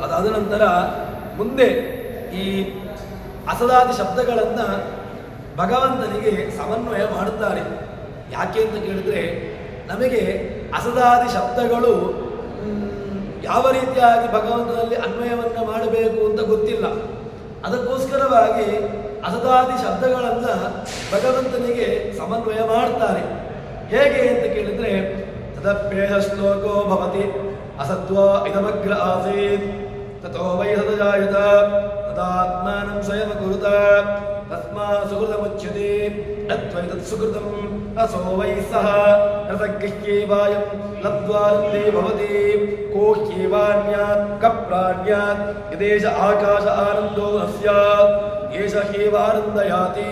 ಅದಾದ ನಂತರ ಮುಂದೆ ಈ ಅಸದಾದಿ ಶಬ್ದಗಳನ್ನು ಭಗವಂತನಿಗೆ ಸಮನ್ವಯ ಮಾಡುತ್ತಾರೆ. ಯಾಕೆ ಅಂತ ಕೇಳಿದ್ರೆ ನಮಗೆ ಅಸದಾದಿ ಶಬ್ದಗಳು ಯಾವ ರೀತಿಯಾಗಿ ಭಗವಂತನಲ್ಲಿ ಅನ್ವಯವನ್ನು ಮಾಡಬೇಕು ಅಂತ ಗೊತ್ತಿಲ್ಲ. ಅದಕ್ಕೋಸ್ಕರವಾಗಿ ಅಸದಾದಿ ಶಬ್ದಗಳನ್ನು ಭಗವಂತನಿಗೆ ಸಮನ್ವಯ ಮಾಡ್ತಾರೆ. ಹೇಗೆ ಅಂತ ಕೇಳಿದ್ರೆ ತದಪ್ಯೇಷ ಶ್ಲೋಕೋ ಭವತಿ ಅಸತ್ವ ಇದಮಗ್ರ ಆಸೀತ್ ತಥೋ ವೈ ಸದಜಾಯತ ತದಾತ್ಮಾನಂ ಸ್ವಯಂ ಕುರುತ ತಸ್ಮಾ ಸುಕೃತಮುಚ್ಯತೆ ತತ್ವೈತತ್ ಸುಕೃತಂ ಅಸೋ ವೈ ಸಹ ರಸಗೃಹ್ಯೇವಾಯಂ ಲಬ್ಧ್ವಾರಂದೇ ಭವತಿ ಕೋ ಹ್ಯೇವಾನ್ಯಾತ್ ಕಪ್ರಾಣ್ಯಾತ್ ಯದೇಶ ಆಕಾಶ ಆನಂದೋ ನ ಸ್ಯಾತ್ ಏಷ ಹ್ಯೇವಾನಂದಯಾತಿ.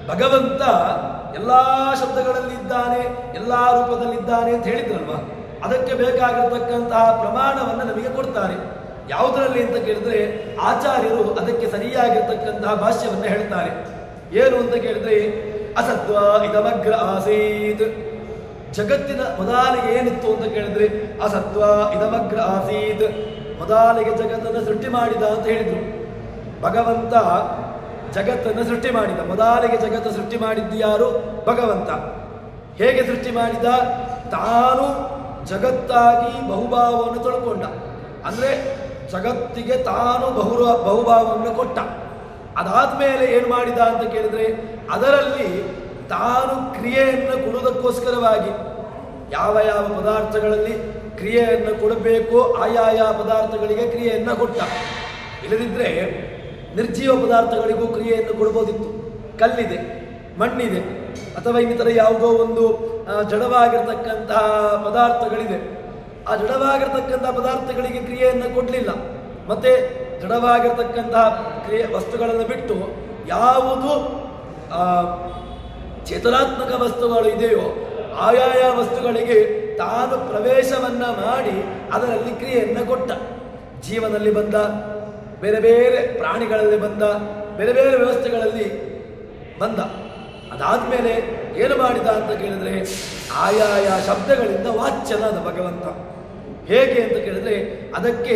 ಭಗವಂತ ಎಲ್ಲಾ ಶಬ್ದಗಳಲ್ಲಿದ್ದಾನೆ, ಎಲ್ಲಾ ರೂಪದಲ್ಲಿದ್ದಾನೆ ಅಂತ ಹೇಳಿದ್ರಲ್ವಾ, ಅದಕ್ಕೆ ಬೇಕಾಗಿರತಕ್ಕಂತಹ ಪ್ರಮಾಣವನ್ನು ನಮಗೆ ಕೊಡ್ತಾರೆ. ಯಾವುದರಲ್ಲಿ ಅಂತ ಕೇಳಿದ್ರೆ ಆಚಾರ್ಯರು ಅದಕ್ಕೆ ಸರಿಯಾಗಿರ್ತಕ್ಕಂತಹ ಭಾಷ್ಯವನ್ನು ಹೇಳ್ತಾರೆ. ಏನು ಅಂತ ಕೇಳಿದ್ರೆ ಅಸತ್ವ ಇದಮಗ್ರ ಆಸೀತ್. ಜಗತ್ತಿನ ಮೊದಲಿಗೆ ಏನಿತ್ತು ಅಂತ ಕೇಳಿದ್ರೆ ಅಸತ್ವ ಇದಮಗ್ರ ಆಸೀತ್, ಮೊದಲಿಗೆ ಜಗತ್ತನ್ನು ಸೃಷ್ಟಿ ಮಾಡಿದ ಅಂತ ಹೇಳಿದ್ರು. ಭಗವಂತ ಜಗತ್ತನ್ನು ಸೃಷ್ಟಿ ಮಾಡಿದ. ಮೊದಲಿಗೆ ಜಗತ್ತು ಸೃಷ್ಟಿ ಮಾಡಿದ್ದು ಯಾರು? ಭಗವಂತ. ಹೇಗೆ ಸೃಷ್ಟಿ ಮಾಡಿದ? ತಾನು ಜಗತ್ತಾಗಿ ಬಹುಭಾವವನ್ನು ತೊಳ್ಕೊಂಡ. ಅಂದ್ರೆ ಜಗತ್ತಿಗೆ ತಾನು ಬಹುಭಾವವನ್ನು ಕೊಟ್ಟ. ಅದಾದ್ಮೇಲೆ ಏನು ಮಾಡಿದ ಅಂತ ಕೇಳಿದ್ರೆ ಅದರಲ್ಲಿ ತಾನು ಕ್ರಿಯೆಯನ್ನು ಕೊಡುವುದಕ್ಕೋಸ್ಕರವಾಗಿ ಯಾವ ಯಾವ ಪದಾರ್ಥಗಳಲ್ಲಿ ಕ್ರಿಯೆಯನ್ನು ಕೊಡಬೇಕು ಆಯಾಯ ಪದಾರ್ಥಗಳಿಗೆ ಕ್ರಿಯೆಯನ್ನು ಕೊಟ್ಟ. ಇಲ್ಲದಿದ್ದರೆ ನಿರ್ಜೀವ ಪದಾರ್ಥಗಳಿಗೂ ಕ್ರಿಯೆಯನ್ನು ಕೊಡ್ಬೋದಿತ್ತು. ಕಲ್ಲಿದೆ, ಮಣ್ಣಿದೆ, ಅಥವಾ ಇನ್ನಿತರ ಯಾವುದೋ ಒಂದು ಜಡವಾಗಿರ್ತಕ್ಕಂತಹ ಪದಾರ್ಥಗಳಿದೆ. ಆ ಜಡವಾಗಿರ್ತಕ್ಕಂತಹ ಪದಾರ್ಥಗಳಿಗೆ ಕ್ರಿಯೆಯನ್ನು ಕೊಡಲಿಲ್ಲ. ಮತ್ತೆ ಜಡವಾಗಿರ್ತಕ್ಕಂತಹ ವಸ್ತುಗಳನ್ನು ಬಿಟ್ಟು ಯಾವುದು ಚೇತನಾತ್ಮಕ ವಸ್ತುಗಳು ಇದೆಯೋ ಆಯಾಯ ವಸ್ತುಗಳಿಗೆ ತಾನು ಪ್ರವೇಶವನ್ನ ಮಾಡಿ ಅದರಲ್ಲಿ ಕ್ರಿಯೆಯನ್ನು ಕೊಟ್ಟ. ಜೀವನಲ್ಲಿ ಬಂದ, ಬೇರೆ ಬೇರೆ ಪ್ರಾಣಿಗಳಲ್ಲಿ ಬಂದ, ಬೇರೆ ಬೇರೆ ವ್ಯವಸ್ಥೆಗಳಲ್ಲಿ ಬಂದ. ಅದಾದ್ಮೇಲೆ ಏನು ಮಾಡಿದ ಅಂತ ಕೇಳಿದ್ರೆ ಆಯಾಯ ಶಬ್ದಗಳಿಂದ ವಾಚ್ಯನಾದ ಭಗವಂತ. ಹೇಗೆ ಅಂತ ಕೇಳಿದ್ರೆ ಅದಕ್ಕೆ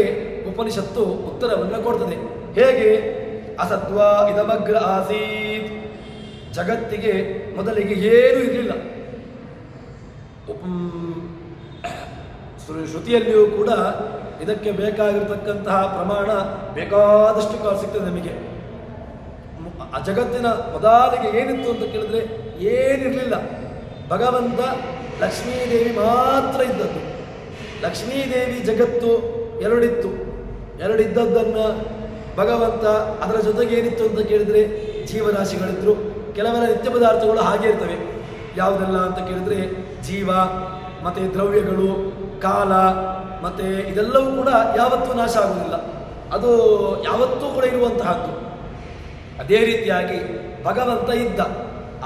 ಉಪನಿಷತ್ತು ಉತ್ತರವನ್ನು ಕೊಡ್ತದೆ. ಹೇಗೆ? ಅಸತ್ವ ಇದಮಗ್ರ ಆಸೀತ್. ಜಗತ್ತಿಗೆ ಮೊದಲಿಗೆ ಏನೂ ಇರಲಿಲ್ಲ. ಶ್ರುತಿಯಲ್ಲಿಯೂ ಕೂಡ ಇದಕ್ಕೆ ಬೇಕಾಗಿರ್ತಕ್ಕಂತಹ ಪ್ರಮಾಣ ಬೇಕಾದಷ್ಟು ಸಿಗ್ತದೆ ನಮಗೆ. ಆ ಜಗತ್ತಿನ ಮೊದಲಿಗೆ ಏನಿತ್ತು ಅಂತ ಕೇಳಿದ್ರೆ ಏನಿರಲಿಲ್ಲ. ಭಗವಂತ ಲಕ್ಷ್ಮೀದೇವಿ ಮಾತ್ರ ಇದ್ದದ್ದು. ಲಕ್ಷ್ಮೀದೇವಿ ಜಗತ್ತು ಎರಡಿತ್ತು. ಎರಡಿದ್ದದ್ದನ್ನು ಭಗವಂತ ಅದರ ಜೊತೆಗೆ ಏನಿತ್ತು ಅಂತ ಕೇಳಿದ್ರೆ ಜೀವರಾಶಿಗಳಿದ್ರು. ಕೆಲವರ ನಿತ್ಯ ಪದಾರ್ಥಗಳು ಹಾಗೆ ಇರ್ತವೆ. ಯಾವುದೆಲ್ಲ ಅಂತ ಕೇಳಿದ್ರೆ ಜೀವ, ಮತ್ತೆ ದ್ರವ್ಯಗಳು, ಕಾಲ, ಮತ್ತೆ ಇದೆಲ್ಲವೂ ಕೂಡ ಯಾವತ್ತೂ ನಾಶ ಆಗುವುದಿಲ್ಲ. ಅದು ಯಾವತ್ತೂ ಕೂಡ ಇರುವಂತಹದ್ದು. ಅದೇ ರೀತಿಯಾಗಿ ಭಗವಂತ ಇದ್ದ.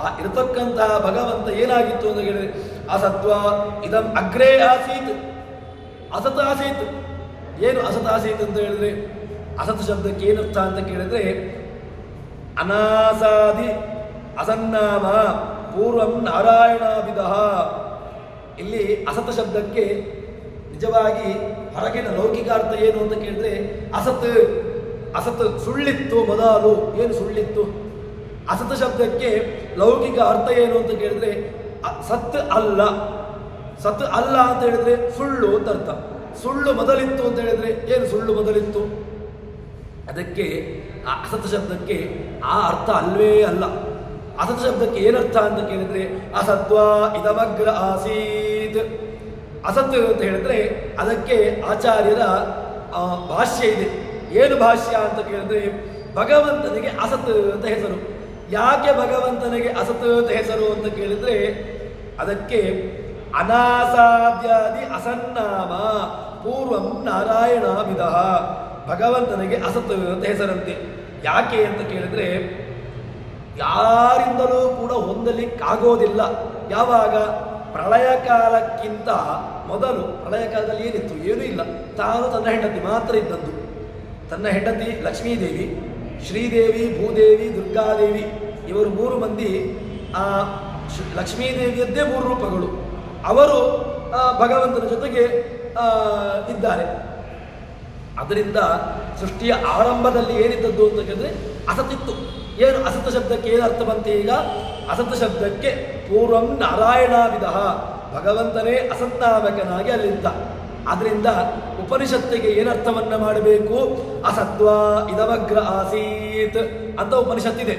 ಆ ಇರತಕ್ಕಂತಹ ಭಗವಂತ ಏನಾಗಿತ್ತು ಅಂತ ಹೇಳಿದ್ರೆ ಅಸತ್ವ ಇದಂ ಅಗ್ರೇ ಆಸೀತ್. ಅಸತ್ ಆಸೀತ್. ಏನು ಅಸತ್ ಆಸೀತ್ ಅಂತ ಹೇಳಿದ್ರೆ ಅಸತ್ ಶಬ್ದಕ್ಕೆ ಏನರ್ಥ ಅಂತ ಕೇಳಿದ್ರೆ ಅನಾಸಾದಿ ಅಸನ್ನಾಮ ಪೂರ್ವಂ ನಾರಾಯಣಾಭಿಧ. ಇಲ್ಲಿ ಅಸತ್ ಶಬ್ದಕ್ಕೆ ನಿಜವಾಗಿ ಹೊರಗಿನ ಲೌಕಿಕ ಅರ್ಥ ಏನು ಅಂತ ಕೇಳಿದ್ರೆ ಅಸತ್, ಅಸತ್ ಸುಳ್ಳಿತ್ತು ಮೊದಲು. ಏನು ಸುಳ್ಳಿತ್ತು? ಅಸತ್ ಶಬ್ದಕ್ಕೆ ಲೌಕಿಕ ಅರ್ಥ ಏನು ಅಂತ ಕೇಳಿದ್ರೆ ಸತ್ ಅಲ್ಲ. ಸತ್ ಅಲ್ಲ ಅಂತ ಹೇಳಿದ್ರೆ ಸುಳ್ಳು ಅಂತ ಅರ್ಥ. ಸುಳ್ಳು ಮೊದಲಿತ್ತು ಅಂತ ಹೇಳಿದ್ರೆ ಏನು ಸುಳ್ಳು ಮೊದಲಿತ್ತು? ಅದಕ್ಕೆ ಆ ಅಸತ್ ಶಬ್ದಕ್ಕೆ ಆ ಅರ್ಥ ಅಲ್ವೇ ಅಲ್ಲ. ಅಸತ್ ಶಬ್ದಕ್ಕೆ ಏನರ್ಥ ಅಂತ ಕೇಳಿದ್ರೆ ಅಸತ್ವ ಇದಮಗ್ರ ಆಸೀತ್. ಅಸತ್ ಅಂತ ಹೇಳಿದ್ರೆ ಅದಕ್ಕೆ ಆಚಾರ್ಯರ ಭಾಷ್ಯ ಇದೆ. ಏನು ಭಾಷ್ಯ ಅಂತ ಕೇಳಿದ್ರೆ ಭಗವಂತನಿಗೆ ಅಸತ್ ಅಂತ ಹೆಸರು. ಯಾಕೆ ಭಗವಂತನಿಗೆ ಅಸತ್ ಅಂತ ಹೆಸರು ಅಂತ ಕೇಳಿದ್ರೆ ಅದಕ್ಕೆ ಅನಾಸಾದ್ಯಾದಿ ಅಸನ್ನಾಮ ಪೂರ್ವಂ ನಾರಾಯಣ ವಿಧ. ಭಗವಂತನಿಗೆ ಅಸತ್ ಅಂತ ಹೆಸರಂತೆ. ಯಾಕೆ ಅಂತ ಕೇಳಿದ್ರೆ ಯಾರಿಂದಲೂ ಕೂಡ ಹೊಂದಲಿಕ್ಕಾಗೋದಿಲ್ಲ. ಯಾವಾಗ? ಪ್ರಳಯ ಕಾಲಕ್ಕಿಂತ ಮೊದಲು. ಪ್ರಳಯ ಕಾಲದಲ್ಲಿ ಏನಿತ್ತು? ಏನೂ ಇಲ್ಲ. ತಾನು ತನ್ನ ಹೆಂಡತಿ ಮಾತ್ರ ಇದ್ದದ್ದು. ತನ್ನ ಹೆಂಡತಿ ಲಕ್ಷ್ಮೀದೇವಿ, ಶ್ರೀದೇವಿ, ಭೂದೇವಿ, ದುರ್ಗಾದೇವಿ, ಇವರು 3 ಮಂದಿ. ಲಕ್ಷ್ಮೀದೇವಿಯದ್ದೇ 3 ರೂಪಗಳು. ಅವರು ಭಗವಂತನ ಜೊತೆಗೆ ಇದ್ದಾರೆ. ಅದರಿಂದ ಸೃಷ್ಟಿಯ ಆರಂಭದಲ್ಲಿ ಏನಿದ್ದದ್ದು ಅಂತ ಕೇಳಿದ್ರೆ ಅಸತ್ತಿತ್ತು. ಏನು ಅಸತ್ ಶಬ್ದಕ್ಕೆ ಏನು ಅರ್ಥ ಬಂತೆ ಈಗ? ಅಸತ್ ಶಬ್ದಕ್ಕೆ ಪೂರ್ವಂ ನಾರಾಯಣಾವಿಧ, ಭಗವಂತನೇ ಅಸತ್ನಾಮಕನಾಗಿ ಅಲ್ಲಿದ್ದ. ಆದ್ರಿಂದ ಉಪನಿಷತ್ತಿಗೆ ಏನರ್ಥವನ್ನ ಮಾಡಬೇಕು? ಅಸತ್ವ ಇದಮಗ್ರ ಆಸೀತ್ ಅಂತ ಉಪನಿಷತ್ತಿದೆ.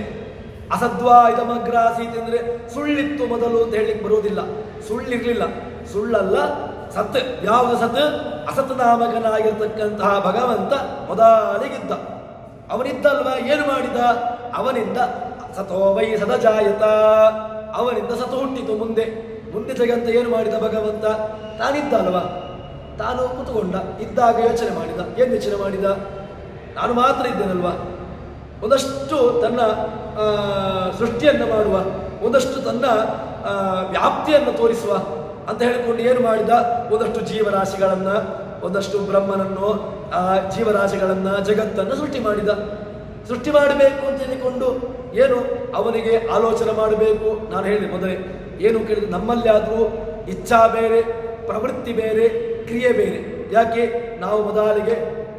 ಅಸತ್ವ ಇದಮಗ್ರ ಆಸೀತ್ ಅಂದ್ರೆ ಸುಳ್ಳಿತ್ತು ಮೊದಲು ಅಂತ ಹೇಳಲಿಕ್ಕೆ ಬರುವುದಿಲ್ಲ. ಸುಳ್ಳಿರ್ಲಿಲ್ಲ, ಸುಳ್ಳಲ್ಲ, ಸತ್. ಯಾವುದು ಸತ್? ಅಸತ್ ನಾಮಕನಾಗಿರ್ತಕ್ಕಂತಹ ಭಗವಂತ ಮೊದಲಿಗಿದ್ದ. ಅವನಿದ್ದಲ್ವಾ? ಏನು ಮಾಡಿದ? ಅವನಿಂದ ಸತೋ ವೈ ಸದಜಾಯತ, ಅವನಿಂದ ಸತು ಹುಟ್ಟಿತು. ಮುಂದೆ ಜಗಂತ ಏನು ಮಾಡಿದ ಭಗವಂತ? ತಾನಿದ್ದ ಅಲ್ವಾ? ತಾನು ಕೂತುಕೊಂಡ. ಇದ್ದಾಗ ಯೋಚನೆ ಮಾಡಿದ. ಏನು ಯೋಚನೆ ಮಾಡಿದ? ನಾನು ಮಾತ್ರ ಇದ್ದೇನಲ್ವಾ? ಒಂದಷ್ಟು ತನ್ನ ಸೃಷ್ಟಿಯನ್ನು ಮಾಡುವ, ಒಂದಷ್ಟು ತನ್ನ ವ್ಯಾಪ್ತಿಯನ್ನು ತೋರಿಸುವ ಅಂತ ಹೇಳಿಕೊಂಡು ಏನು ಮಾಡಿದ? ಒಂದಷ್ಟು ಜೀವರಾಶಿಗಳನ್ನ, ಒಂದಷ್ಟು ಬ್ರಹ್ಮನನ್ನು, ಜೀವರಾಶಿಗಳನ್ನ, ಜಗತ್ತನ್ನು ಸೃಷ್ಟಿ ಮಾಡಿದ. ಸೃಷ್ಟಿ ಮಾಡಬೇಕು ಅಂತ ಹೇಳಿಕೊಂಡು ಏನು ಅವನಿಗೆ ಆಲೋಚನೆ ಮಾಡಬೇಕು. ನಾನು ಹೇಳಿದೆ ಮೊದಲೇ, ಏನು ಕೇಳಿದ್ರೆ ನಮ್ಮಲ್ಲಿ ಆದರೂ ಇಚ್ಛಾ ಬೇರೆ, ಪ್ರವೃತ್ತಿ ಬೇರೆ, ಕ್ರಿಯೆ ಬೇರೆ. ಯಾಕೆ? ನಾವು ಮೊದಲಿಗೆ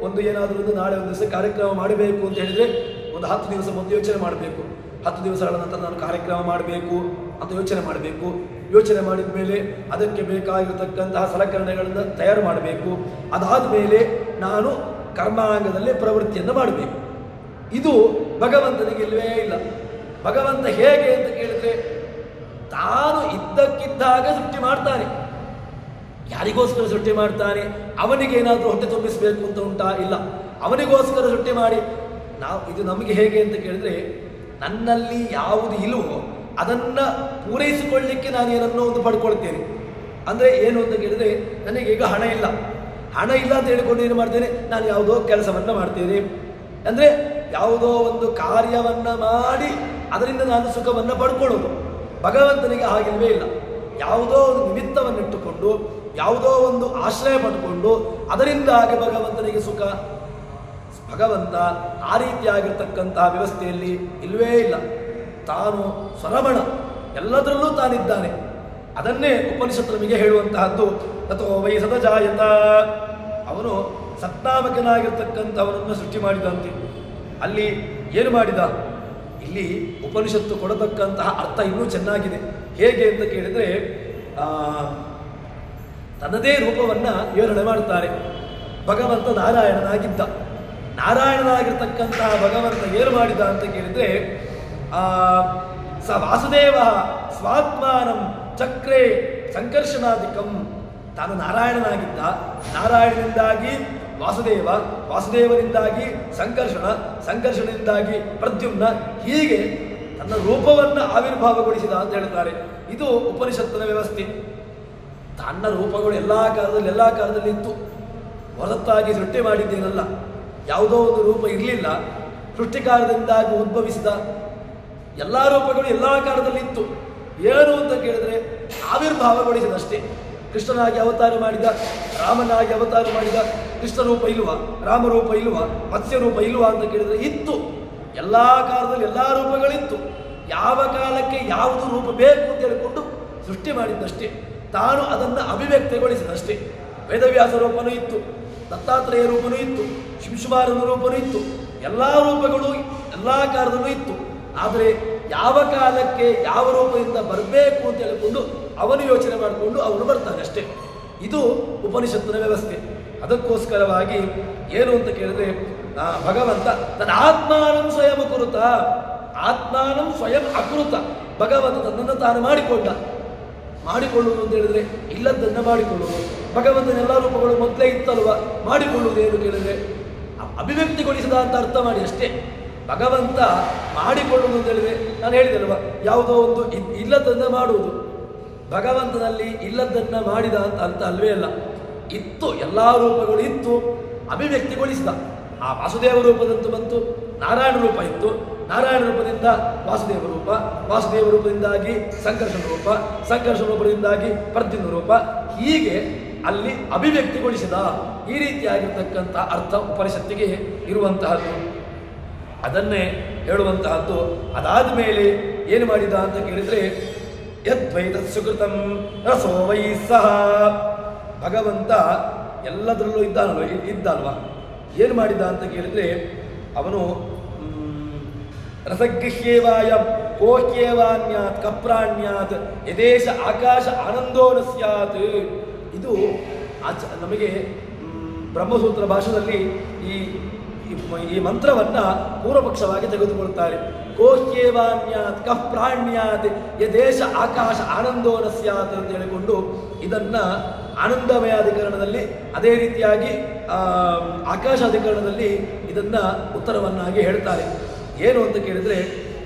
ಒಂದು ಏನಾದರೂ ಒಂದು ನಾಳೆ ಒಂದು ದಿವಸ ಕಾರ್ಯಕ್ರಮ ಮಾಡಬೇಕು ಅಂತ ಹೇಳಿದ್ರೆ ಒಂದು 10 ದಿವಸ ಮೊದಲು ಯೋಚನೆ ಮಾಡಬೇಕು. 10 ದಿವಸಗಳ ನಂತರ ನಾನು ಕಾರ್ಯಕ್ರಮ ಮಾಡಬೇಕು ಅಂತ ಯೋಚನೆ ಮಾಡಬೇಕು. ಯೋಚನೆ ಮಾಡಿದ ಮೇಲೆ ಅದಕ್ಕೆ ಬೇಕಾಗಿರತಕ್ಕಂತಹ ಸಲಕರಣೆಗಳನ್ನು ತಯಾರು ಮಾಡಬೇಕು. ಅದಾದ ಮೇಲೆ ನಾನು ಕರ್ಮಾಂಗದಲ್ಲಿ ಪ್ರವೃತ್ತಿಯನ್ನು ಮಾಡಬೇಕು. ಇದು ಭಗವಂತನಿಗೆ ಇಲ್ಲವೇ ಇಲ್ಲ. ಭಗವಂತ ಹೇಗೆ ಅಂತ ಕೇಳಿದ್ರೆ ತಾನು ಇದ್ದಕ್ಕಿದ್ದಾಗ ಸೃಷ್ಟಿ ಮಾಡ್ತಾನೆ. ಯಾರಿಗೋಸ್ಕರ ಸೃಷ್ಟಿ ಮಾಡ್ತಾನೆ? ಅವನಿಗೇನಾದರೂ ಹೊಟ್ಟೆ ತುಂಬಿಸಬೇಕು ಅಂತ ಉಂಟಾ? ಇಲ್ಲ. ಅವನಿಗೋಸ್ಕರ ಸೃಷ್ಟಿ ಮಾಡಿ ಇದು ನಮಗೆ ಹೇಗೆ ಅಂತ ಕೇಳಿದ್ರೆ ನನ್ನಲ್ಲಿ ಯಾವುದು ಇಲ್ಲವೋ ಅದನ್ನು ಪೂರೈಸಿಕೊಳ್ಳಲಿಕ್ಕೆ ನಾನು ಏನನ್ನೋ ಒಂದು ಪಡ್ಕೊಳ್ತೇನೆ. ಅಂದರೆ ಏನು ಅಂತ ಕೇಳಿದ್ರೆ ನನಗೀಗ ಹಣ ಇಲ್ಲ ಅಂತ ಹೇಳಿಕೊಂಡು ಏನು ಮಾಡ್ತೇನೆ? ನಾನು ಯಾವುದೋ ಕೆಲಸವನ್ನು ಮಾಡ್ತೇನೆ. ಅಂದರೆ ಯಾವುದೋ ಒಂದು ಕಾರ್ಯವನ್ನು ಮಾಡಿ ಅದರಿಂದ ನಾನು ಸುಖವನ್ನು ಪಡ್ಕೊಳ್ಳೋದು. ಭಗವಂತನಿಗೆ ಹಾಗಿಲ್ವೇ ಇಲ್ಲ. ಯಾವುದೋ ಒಂದು ನಿಮಿತ್ತವನ್ನಿಟ್ಟುಕೊಂಡು, ಯಾವುದೋ ಒಂದು ಆಶ್ರಯ ಪಡ್ಕೊಂಡು ಅದರಿಂದಾಗಿ ಭಗವಂತನಿಗೆ ಸುಖ. ಭಗವಂತ ಆ ರೀತಿಯಾಗಿರ್ತಕ್ಕಂತಹ ವ್ಯವಸ್ಥೆಯಲ್ಲಿ ಇಲ್ಲವೇ ಇಲ್ಲ. ತಾನು ಸ್ವರಮಣ, ಎಲ್ಲದರಲ್ಲೂ ತಾನಿದ್ದಾನೆ. ಅದನ್ನೇ ಉಪನಿಷತ್ತು ನಮಗೆ ಹೇಳುವಂತಹದ್ದು. ತಥೋ ವೈ ಸದಜಾಯತ, ಅವನು ಸತ್ನಾಮಕನಾಗಿರ್ತಕ್ಕಂಥವನನ್ನು ಸೃಷ್ಟಿ ಮಾಡಿದಂತೆ. ಅಲ್ಲಿ ಏನು ಮಾಡಿದ? ಇಲ್ಲಿ ಉಪನಿಷತ್ತು ಕೊಡತಕ್ಕಂತಹ ಅರ್ಥ ಇನ್ನೂ ಚೆನ್ನಾಗಿದೆ. ಹೇಗೆ ಅಂತ ಕೇಳಿದರೆ ತನ್ನದೇ ರೂಪವನ್ನು ವಿವರಣೆ ಮಾಡ್ತಾರೆ. ಭಗವಂತ ನಾರಾಯಣನಾಗಿದ್ದ. ನಾರಾಯಣನಾಗಿರ್ತಕ್ಕಂತಹ ಭಗವಂತ ಏನು ಮಾಡಿದ ಅಂತ ಕೇಳಿದರೆ ಸ ವಾಸುದೇವ ಸ್ವಾತ್ಮಾನಂ ಚಕ್ರೇ ಸಂಕರ್ಷಣಾಧಿಕಂ. ತಾನು ನಾರಾಯಣನಾಗಿದ್ದ. ನಾರಾಯಣನಿಂದಾಗಿ ವಾಸುದೇವ, ವಾಸುದೇವನಿಂದಾಗಿ ಸಂಕರ್ಷಣದಿಂದಾಗಿ ಪ್ರದ್ಯುಮ್ನ, ಹೀಗೆ ತನ್ನ ರೂಪವನ್ನು ಆವಿರ್ಭಾವಗೊಳಿಸಿದ ಅಂತ ಹೇಳ್ತಾರೆ. ಇದು ಉಪನಿಷತ್ತಿನ ವ್ಯವಸ್ಥೆ. ತನ್ನ ರೂಪಗಳು ಎಲ್ಲ ಕಾಲದಲ್ಲಿ ಇತ್ತು. ಹೊರತಾಗಿ ಸೃಷ್ಟಿ ಮಾಡಿದ್ದೇನಲ್ಲ. ಯಾವುದೋ ಒಂದು ರೂಪ ಇರಲಿಲ್ಲ, ಸೃಷ್ಟಿಕಾರದಿಂದಾಗಿ ಉದ್ಭವಿಸಿದ ಎಲ್ಲ ರೂಪಗಳು ಎಲ್ಲ ಕಾಲದಲ್ಲಿ ಇತ್ತು. ಏನು ಅಂತ ಕೇಳಿದ್ರೆ ಆವಿರ್ಭಾವಗೊಳಿಸಿದಷ್ಟೇ. ಕೃಷ್ಣನಾಗಿ ಅವತಾರ ಮಾಡಿದ, ರಾಮನಾಗಿ ಅವತಾರ ಮಾಡಿದ. ಕೃಷ್ಣ ರೂಪ ಇಲ್ವಾ? ರಾಮರೂಪ ಇಲ್ವಾ? ಮತ್ಸ್ಯ ರೂಪ ಇಲ್ವಾ ಅಂತ ಕೇಳಿದ್ರೆ ಇತ್ತು. ಎಲ್ಲ ಕಾಲದಲ್ಲಿ ಎಲ್ಲ ರೂಪಗಳಿತ್ತು. ಯಾವ ಕಾಲಕ್ಕೆ ಯಾವುದು ರೂಪ ಬೇಕು ಅಂತ ಹೇಳಿಕೊಂಡು ಸೃಷ್ಟಿ ಮಾಡಿದ್ದಷ್ಟೇ. ತಾನು ಅದನ್ನು ಅಭಿವ್ಯಕ್ತಿಗೊಳಿಸಿದಷ್ಟೇ. ವೇದವ್ಯಾಸ ರೂಪನೂ ಇತ್ತು, ದತ್ತಾತ್ರೇಯ ರೂಪನೂ ಇತ್ತು, ಶಿಂಶುಮಾರನ ರೂಪನೂ ಇತ್ತು. ಎಲ್ಲ ರೂಪಗಳು ಎಲ್ಲ ಕಾಲದಲ್ಲೂ ಇತ್ತು. ಆದರೆ ಯಾವ ಕಾಲಕ್ಕೆ ಯಾವ ರೂಪದಿಂದ ಬರಬೇಕು ಅಂತ ಹೇಳಿಕೊಂಡು ಅವನು ಯೋಚನೆ ಮಾಡಿಕೊಂಡು ಅವನು ಬರ್ತಾನೆ ಅಷ್ಟೇ. ಇದು ಉಪನಿಷತ್ತಿನ ವ್ಯವಸ್ಥೆ. ಅದಕ್ಕೋಸ್ಕರವಾಗಿ ಏನು ಅಂತ ಕೇಳಿದ್ರೆ ಭಗವಂತ ತನ್ನ ಆತ್ಮಾನಂ ಸ್ವಯಂ ಕುರುತ, ಆತ್ಮಾನಂ ಸ್ವಯಂ ಅಕೃತ. ಭಗವಂತ ತನ್ನನ್ನು ತಾನು ಮಾಡಿಕೊಳ್ಳುವುದು ಅಂತ ಹೇಳಿದ್ರೆ ಇಲ್ಲದನ್ನ ಮಾಡಿಕೊಳ್ಳುವುದು. ಭಗವಂತನ ಎಲ್ಲ ರೂಪಗಳು ಮೊದಲೇ ಇತ್ತಲ್ವ, ಮಾಡಿಕೊಳ್ಳುವುದು ಏನು ಕೇಳಿದ್ರೆ ಅಭಿವ್ಯಕ್ತಿಗೊಳಿಸಿದ ಅಂತ ಅರ್ಥ ಮಾಡಿ ಅಷ್ಟೇ. ಭಗವಂತ ಮಾಡಿಕೊಳ್ಳುವುದು ಅಂತ ಹೇಳಿದ್ರೆ ನಾನು ಹೇಳಿದಲ್ವ, ಯಾವುದೋ ಒಂದು ಇಲ್ಲದನ್ನ ಮಾಡುವುದು. ಭಗವಂತನಲ್ಲಿ ಇಲ್ಲದನ್ನ ಮಾಡಿದ ಅಂತ ಅರ್ಥ ಅಲ್ವೇ ಅಲ್ಲ. ಇತ್ತು, ಎಲ್ಲ ರೂಪಗಳು ಇತ್ತು, ಅಭಿವ್ಯಕ್ತಿಗೊಳಿಸಿದ. ಆ ವಾಸುದೇವ ರೂಪದಂತೂ ಬಂತು, ನಾರಾಯಣ ರೂಪ ಇತ್ತು, ನಾರಾಯಣ ರೂಪದಿಂದ ವಾಸುದೇವ ರೂಪ, ವಾಸುದೇವ ರೂಪದಿಂದಾಗಿ ಸಂಕರ್ಷಣ ರೂಪ, ಸಂಕರ್ಷಣ ರೂಪದಿಂದಾಗಿ ಪ್ರದ್ಯುಮ್ನ ರೂಪ, ಹೀಗೆ ಅಲ್ಲಿ ಅಭಿವ್ಯಕ್ತಿಗೊಳಿಸಿದ. ಈ ರೀತಿಯಾಗಿರ್ತಕ್ಕಂಥ ಅರ್ಥ ಉಪನಿಷತ್ತಿಗೆ ಇರುವಂತಹದ್ದು, ಅದನ್ನೇ ಹೇಳುವಂತಹದ್ದು. ಅದಾದ ಮೇಲೆ ಏನು ಮಾಡಿದ ಅಂತ ಕೇಳಿದ್ರೆ ಯದ್ವೈತ ಸುಕೃತಂ ರಸೋ ವೈ ಸಹ. ಭಗವಂತ ಎಲ್ಲದರಲ್ಲೂ ಇದ್ದಲ್ವ, ಏನು ಮಾಡಿದ ಅಂತ ಕೇಳಿದ್ರೆ ಅವನು ರಸಗೃಹ್ಯೇವಾಯ ಕೋಹ್ಯೇವಾನ್ಯಾತ್ ಕಪ್ರಾಣ್ಯಾತ್ ಯದೇಶ ಆಕಾಶ ಆನಂದೋ ನ ಸ್ಯಾತ್. ಇದು ನಮಗೆ ಬ್ರಹ್ಮಸೂತ್ರ ಭಾಷೆಯಲ್ಲಿ ಈ ಮಂತ್ರವನ್ನ ಪೂರ್ವಪಕ್ಷವಾಗಿ ತೆಗೆದುಕೊಳ್ಳುತ್ತಾರೆ. ಕೋಹ್ಯೇವಾನ್ಯಾತ್ ಕಪ್ರಾಣ್ಯಾತ್ ಯದೇಶ ಆಕಾಶ ಆನಂದೋ ನ ಸ್ಯಾತ್ ಅಂತ ಹೇಳಿಕೊಂಡು ಇದನ್ನ ಆನಂದಮಯ ಅಧಿಕರಣದಲ್ಲಿ, ಅದೇ ರೀತಿಯಾಗಿ ಆಕಾಶಾಧಿಕರಣದಲ್ಲಿ ಇದನ್ನ ಉತ್ತರವನ್ನಾಗಿ ಹೇಳ್ತಾರೆ. ಏನು ಅಂತ ಕೇಳಿದ್ರೆ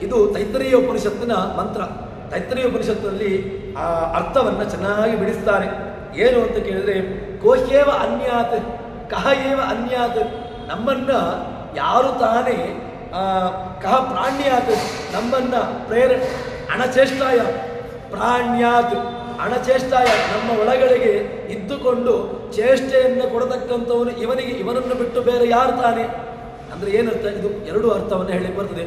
ಇದು ತೈತ್ತರೀಯ ಉಪನಿಷತ್ತಿನ ಮಂತ್ರ. ತೈತ್ತರೀಯ ಉಪನಿಷತ್ತಿನಲ್ಲಿ ಆ ಅರ್ಥವನ್ನ ಚೆನ್ನಾಗಿ ಬಿಡಿಸ್ತಾರೆ. ಏನು ಅಂತ ಕೇಳಿದ್ರೆ ಕೋಹ್ಯೇವ ಅನ್ಯಾತ್ ಕಹ ಏವ ಅನ್ಯಾತ್, ನಮ್ಮನ್ನ ಯಾರು ತಾನೇ ಕಹ ಪ್ರಾಣ್ಯಾತ್, ನಮ್ಮನ್ನ ಅಣಚೇಷ್ಟಾಯ ಪ್ರಾಣ್ಯಾತ್, ಅಣಚೇಷ್ಟಾಯ ನಮ್ಮ ಒಳಗಡೆಗೆ ಇದ್ದುಕೊಂಡು ಚೇಷ್ಟೆಯನ್ನು ಕೊಡತಕ್ಕಂಥವನು ಇವನನ್ನು ಬಿಟ್ಟು ಬೇರೆ ಯಾರು ತಾನೆ ಅಂದ್ರೆ ಏನರ್ಥ? ಇದು ಎರಡು ಅರ್ಥವನ್ನು ಹೇಳಿ ಬರ್ತದೆ.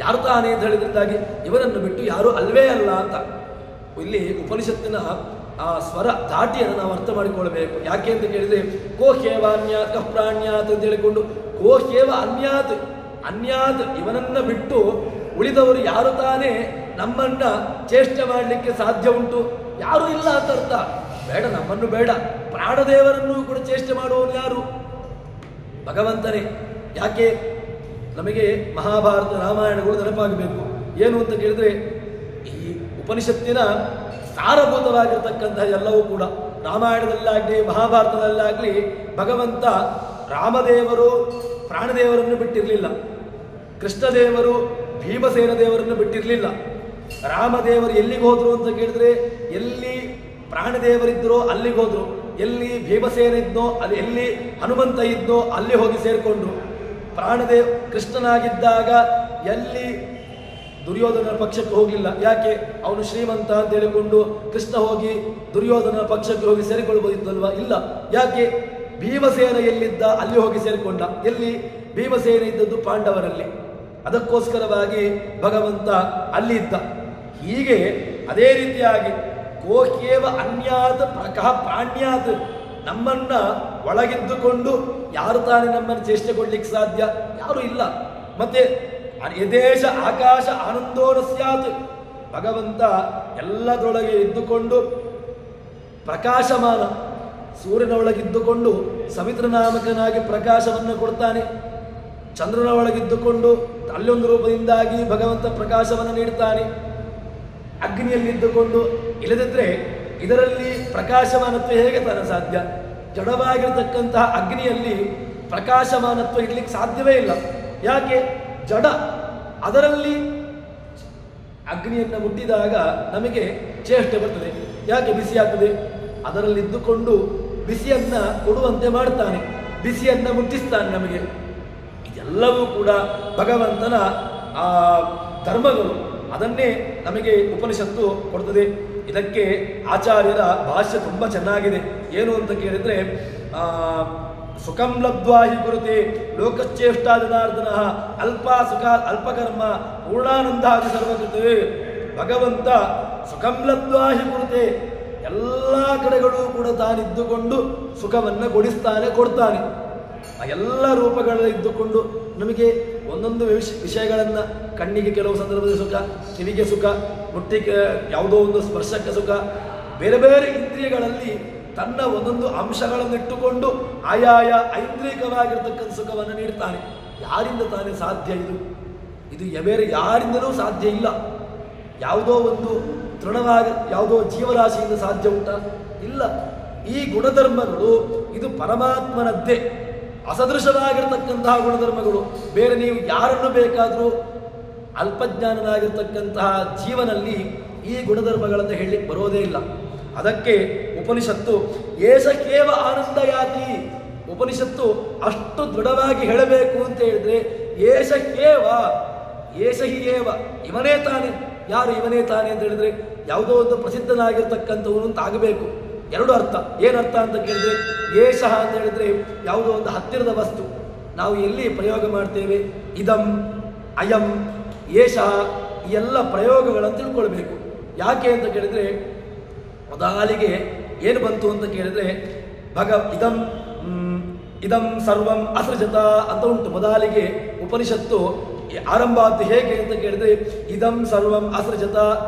ಯಾರು ತಾನೆ ಅಂತ ಹೇಳಿದ್ರಿಂದಾಗಿ ಇವನನ್ನು ಬಿಟ್ಟು ಯಾರು ಅಲ್ವೇ ಅಲ್ಲ ಅಂತ. ಇಲ್ಲಿ ಉಪನಿಷತ್ತಿನ ಆ ಸ್ವರ ಧಾಟಿಯನ್ನು ನಾವು ಅರ್ಥ ಮಾಡಿಕೊಳ್ಬೇಕು. ಯಾಕೆ ಅಂತ ಕೇಳಿದ್ರೆ ಕೋಹ್ಯೇವ ಅನ್ಯಾತ್ ಕಪ್ರಾಣ್ಯಾತ್ ಅಂತ ಹೇಳಿಕೊಂಡು ಕೋಹ್ಯೇವ ಅನ್ಯಾತ್, ಅನ್ಯಾತ್ ಇವನನ್ನ ಬಿಟ್ಟು ಉಳಿದವರು ಯಾರು ತಾನೇ ನಮ್ಮನ್ನ ಚೇಷ್ಟೆ ಮಾಡಲಿಕ್ಕೆ ಸಾಧ್ಯ ಉಂಟು? ಯಾರು ಇಲ್ಲ ಅಂತ ಅರ್ಥ. ಬೇಡ, ನಮ್ಮನ್ನು ಬೇಡ, ಪ್ರಾಣದೇವರನ್ನು ಕೂಡ ಚೇಷ್ಟೆ ಮಾಡುವವನು ಯಾರು? ಭಗವಂತನೇ. ಯಾಕೆ? ನಮಗೆ ಮಹಾಭಾರತ ರಾಮಾಯಣಗಳು ನೆನಪಾಗಬೇಕು. ಏನು ಅಂತ ಕೇಳಿದ್ರೆ ಈ ಉಪನಿಷತ್ತಿನ ಸಾರಭೂತವಾಗಿರ್ತಕ್ಕಂತಹ ಎಲ್ಲವೂ ಕೂಡ ರಾಮಾಯಣದಲ್ಲಾಗಲಿ ಮಹಾಭಾರತದಲ್ಲಾಗಲಿ ಭಗವಂತ ರಾಮದೇವರು ಪ್ರಾಣದೇವರನ್ನು ಬಿಟ್ಟಿರಲಿಲ್ಲ, ಕೃಷ್ಣದೇವರು ಭೀಮಸೇನ ದೇವರನ್ನು ಬಿಟ್ಟಿರಲಿಲ್ಲ. ರಾಮದೇವರು ಎಲ್ಲಿಗೆ ಹೋದ್ರು ಅಂತ ಕೇಳಿದ್ರೆ ಎಲ್ಲಿ ಪ್ರಾಣದೇವರಿದ್ದರೋ ಅಲ್ಲಿಗೆ ಹೋದ್ರು, ಎಲ್ಲಿ ಭೀಮಸೇನ ಇದ್ನೋ ಅಲ್ಲಿ, ಎಲ್ಲಿ ಹನುಮಂತ ಇದ್ನೋ ಅಲ್ಲಿ ಹೋಗಿ ಸೇರಿಕೊಂಡ್ರು. ಕೃಷ್ಣನಾಗಿದ್ದಾಗ ಎಲ್ಲಿ ದುರ್ಯೋಧನ ಪಕ್ಷಕ್ಕೆ ಹೋಗಲಿಲ್ಲ. ಯಾಕೆ? ಅವನು ಶ್ರೀಮಂತ ಅಂತ ಹೇಳಿಕೊಂಡು ಕೃಷ್ಣ ಹೋಗಿ ದುರ್ಯೋಧನ ಪಕ್ಷಕ್ಕೆ ಹೋಗಿ ಸೇರಿಕೊಳ್ಳಬಹುದಿತ್ತಲ್ವಾ? ಇಲ್ಲ. ಯಾಕೆ? ಭೀಮಸೇನ ಎಲ್ಲಿದ್ದ ಅಲ್ಲಿ ಹೋಗಿ ಸೇರಿಕೊಂಡ. ಎಲ್ಲಿ? ಭೀಮಸೇನ ಇದ್ದದ್ದು ಪಾಂಡವರಲ್ಲಿ. ಅದಕ್ಕೋಸ್ಕರವಾಗಿ ಭಗವಂತ ಅಲ್ಲಿ ಇದ್ದ. ಹೀಗೆ ಅದೇ ರೀತಿಯಾಗಿ ಕೋಹ್ಯೇವ ಅನ್ಯಾತ್ ಪ್ರಕಃ ಪ್ರಾಣ್ಯಾತ್, ನಮ್ಮನ್ನ ಒಳಗಿದ್ದುಕೊಂಡು ಯಾರು ತಾನೇ ನಮ್ಮನ್ನು ಚೇಷ್ಟೆ ಕೊಡ್ಲಿಕ್ಕೆ ಸಾಧ್ಯ? ಯಾರು ಇಲ್ಲ. ಮತ್ತೆ ಯದೇಶ ಆಕಾಶ ಆನಂದೋನ ಸ್ಯಾತ್, ಭಗವಂತ ಎಲ್ಲದರೊಳಗೆ ಇದ್ದುಕೊಂಡು ಪ್ರಕಾಶಮಾನ, ಸೂರ್ಯನ ಒಳಗಿದ್ದುಕೊಂಡು ಸವಿತೃನಾಮಕನಾಗಿ ಪ್ರಕಾಶವನ್ನು ಕೊಡ್ತಾನೆ. ಚಂದ್ರನ ಒಳಗಿದ್ದುಕೊಂಡು ಅಲ್ಲೊಂದು ರೂಪದಿಂದಾಗಿ ಭಗವಂತ ಪ್ರಕಾಶವನ್ನು ನೀಡ್ತಾನೆ. ಅಗ್ನಿಯಲ್ಲಿದ್ದುಕೊಂಡು, ಇಲ್ಲದಿದ್ದರೆ ಇದರಲ್ಲಿ ಪ್ರಕಾಶಮಾನತ್ವ ಹೇಗೆ ತಾನೇ ಸಾಧ್ಯ? ಜಡವಾಗಿರತಕ್ಕಂತಹ ಅಗ್ನಿಯಲ್ಲಿ ಪ್ರಕಾಶಮಾನತ್ವ ಇರ್ಲಿಕ್ಕೆ ಸಾಧ್ಯವೇ ಇಲ್ಲ. ಯಾಕೆ? ಜಡ. ಅದರಲ್ಲಿ ಅಗ್ನಿಯನ್ನು ಮುಟ್ಟಿದಾಗ ನಮಗೆ ಚೇಷ್ಟೆ ಬರ್ತದೆ. ಯಾಕೆ? ಬಿಸಿ ಆಗ್ತದೆ. ಅದರಲ್ಲಿದ್ದುಕೊಂಡು ಬಿಸಿಯನ್ನ ಕೊಡುವಂತೆ ಮಾಡ್ತಾನೆ, ಬಿಸಿಯನ್ನ ಮುಟ್ಟಿಸ್ತಾನೆ ನಮಗೆ. ಇದೆಲ್ಲವೂ ಕೂಡ ಭಗವಂತನ ಆ ಧರ್ಮಗಳು. ಅದನ್ನೇ ನಮಗೆ ಉಪನಿಷತ್ತು ಕೊಡ್ತದೆ. ಇದಕ್ಕೆ ಆಚಾರ್ಯರ ಭಾಷ್ಯ ತುಂಬ ಚೆನ್ನಾಗಿದೆ. ಏನು ಅಂತ ಕೇಳಿದ್ರೆ ಸುಖಂ ಲಬ್ಧ್ವಾ ಹಿ ಕುರುತೆ ಲೋಕಶ್ಚೇಷ್ಟಾ ಜನಾರ್ದನ ಅಲ್ಪಕರ್ಮ ಪೂರ್ಣಾನಂದಾದಿ ಸರ್ವಕೃತೆ. ಭಗವಂತ ಸುಖಂ ಲಬ್ಧ್ವಾ ಹಿ ಕುರುತೆ, ಎಲ್ಲ ಕಡೆಗಳೂ ಕೂಡ ತಾನಿದ್ದುಕೊಂಡು ಸುಖವನ್ನು ಕೊಡ್ತಾನೆ. ಆ ಎಲ್ಲ ರೂಪಗಳಲ್ಲಿದ್ದುಕೊಂಡು ನಮಗೆ ಒಂದೊಂದು ವಿಷಯಗಳನ್ನು, ಕಣ್ಣಿಗೆ ಕೆಲವು ಸಂದರ್ಭದಲ್ಲಿ ಸುಖ, ಕಿವಿಗೆ ಸುಖ, ಮುಟ್ಟಿಗೆ ಯಾವುದೋ ಒಂದು ಸ್ಪರ್ಶಕ್ಕೆ ಸುಖ, ಬೇರೆ ಬೇರೆ ಇಂದ್ರಿಯಗಳಲ್ಲಿ ತನ್ನ ಒಂದೊಂದು ಅಂಶಗಳನ್ನಿಟ್ಟುಕೊಂಡು ಆಯಾಯ ಐಂದ್ರಿಕವಾಗಿರ್ತಕ್ಕಂಥ ಸುಖವನ್ನು ನೀಡ್ತಾನೆ. ಯಾರಿಂದ ತಾನೇ ಸಾಧ್ಯ ಇದು? ಇದು ಬೇರೆ ಯಾರಿಂದಲೂ ಸಾಧ್ಯ ಇಲ್ಲ. ಯಾವುದೋ ಒಂದು ಯಾವುದೋ ಜೀವರಾಶಿಯಿಂದ ಸಾಧ್ಯ ಉಂಟಾ? ಇಲ್ಲ. ಈ ಗುಣಧರ್ಮಗಳು ಇದು ಪರಮಾತ್ಮನದ್ದೇ, ಅಸದೃಶವಾಗಿರ್ತಕ್ಕಂತಹ ಗುಣಧರ್ಮಗಳು. ಬೇರೆ ನೀವು ಯಾರನ್ನು ಬೇಕಾದರೂ ಅಲ್ಪಜ್ಞಾನನಾಗಿರ್ತಕ್ಕಂತಹ ಜೀವನಲ್ಲಿ ಈ ಗುಣಧರ್ಮಗಳನ್ನು ಹೇಳಲಿಕ್ಕೆ ಬರೋದೇ ಇಲ್ಲ. ಅದಕ್ಕೆ ಉಪನಿಷತ್ತು ಏಷಕೇವ ಆನಂದಯಾತಿ, ಉಪನಿಷತ್ತು ಅಷ್ಟು ದೃಢವಾಗಿ ಹೇಳಬೇಕು ಅಂತ ಹೇಳಿದ್ರೆ ಏಷಕೇವ ಏಷಹಿಯೇವ, ಇವನೇ ತಾನೆ. ಯಾರು ಇವನೇ ತಾನೆ ಅಂತ ಹೇಳಿದ್ರೆ ಯಾವುದೋ ಒಂದು ಪ್ರಸಿದ್ಧನಾಗಿರ್ತಕ್ಕಂಥವನು ಅಂತ ಆಗಬೇಕು. ಎರಡು ಅರ್ಥ. ಏನರ್ಥ ಅಂತ ಕೇಳಿದ್ರೆ ಏಷಃ ಅಂತ ಹೇಳಿದ್ರೆ ಯಾವುದೋ ಒಂದು ಹತ್ತಿರದ ವಸ್ತು. ನಾವು ಎಲ್ಲಿ ಪ್ರಯೋಗ ಮಾಡ್ತೇವೆ ಇದಂ ಅಯಂ ಏಷಃ, ಈ ಎಲ್ಲ ಪ್ರಯೋಗಗಳನ್ನು ತಿಳ್ಕೊಳ್ಬೇಕು. ಯಾಕೆ ಅಂತ ಕೇಳಿದ್ರೆ ಮೊದಲಿಗೆ ಏನು ಬಂತು ಅಂತ ಕೇಳಿದ್ರೆ ಇದಂ ಸರ್ವಂ ಅಸೃಜತ ಅಂತ ಉಂಟು. ಮೊದಲಿಗೆ ಉಪನಿಷತ್ತು ಆರಂಭ ಆದ್ದು ಹೇಗೆ ಅಂತ ಕೇಳಿದ್ರೆ ಇದಂ ಸರ್ವಂ ಅಸೃಜತ.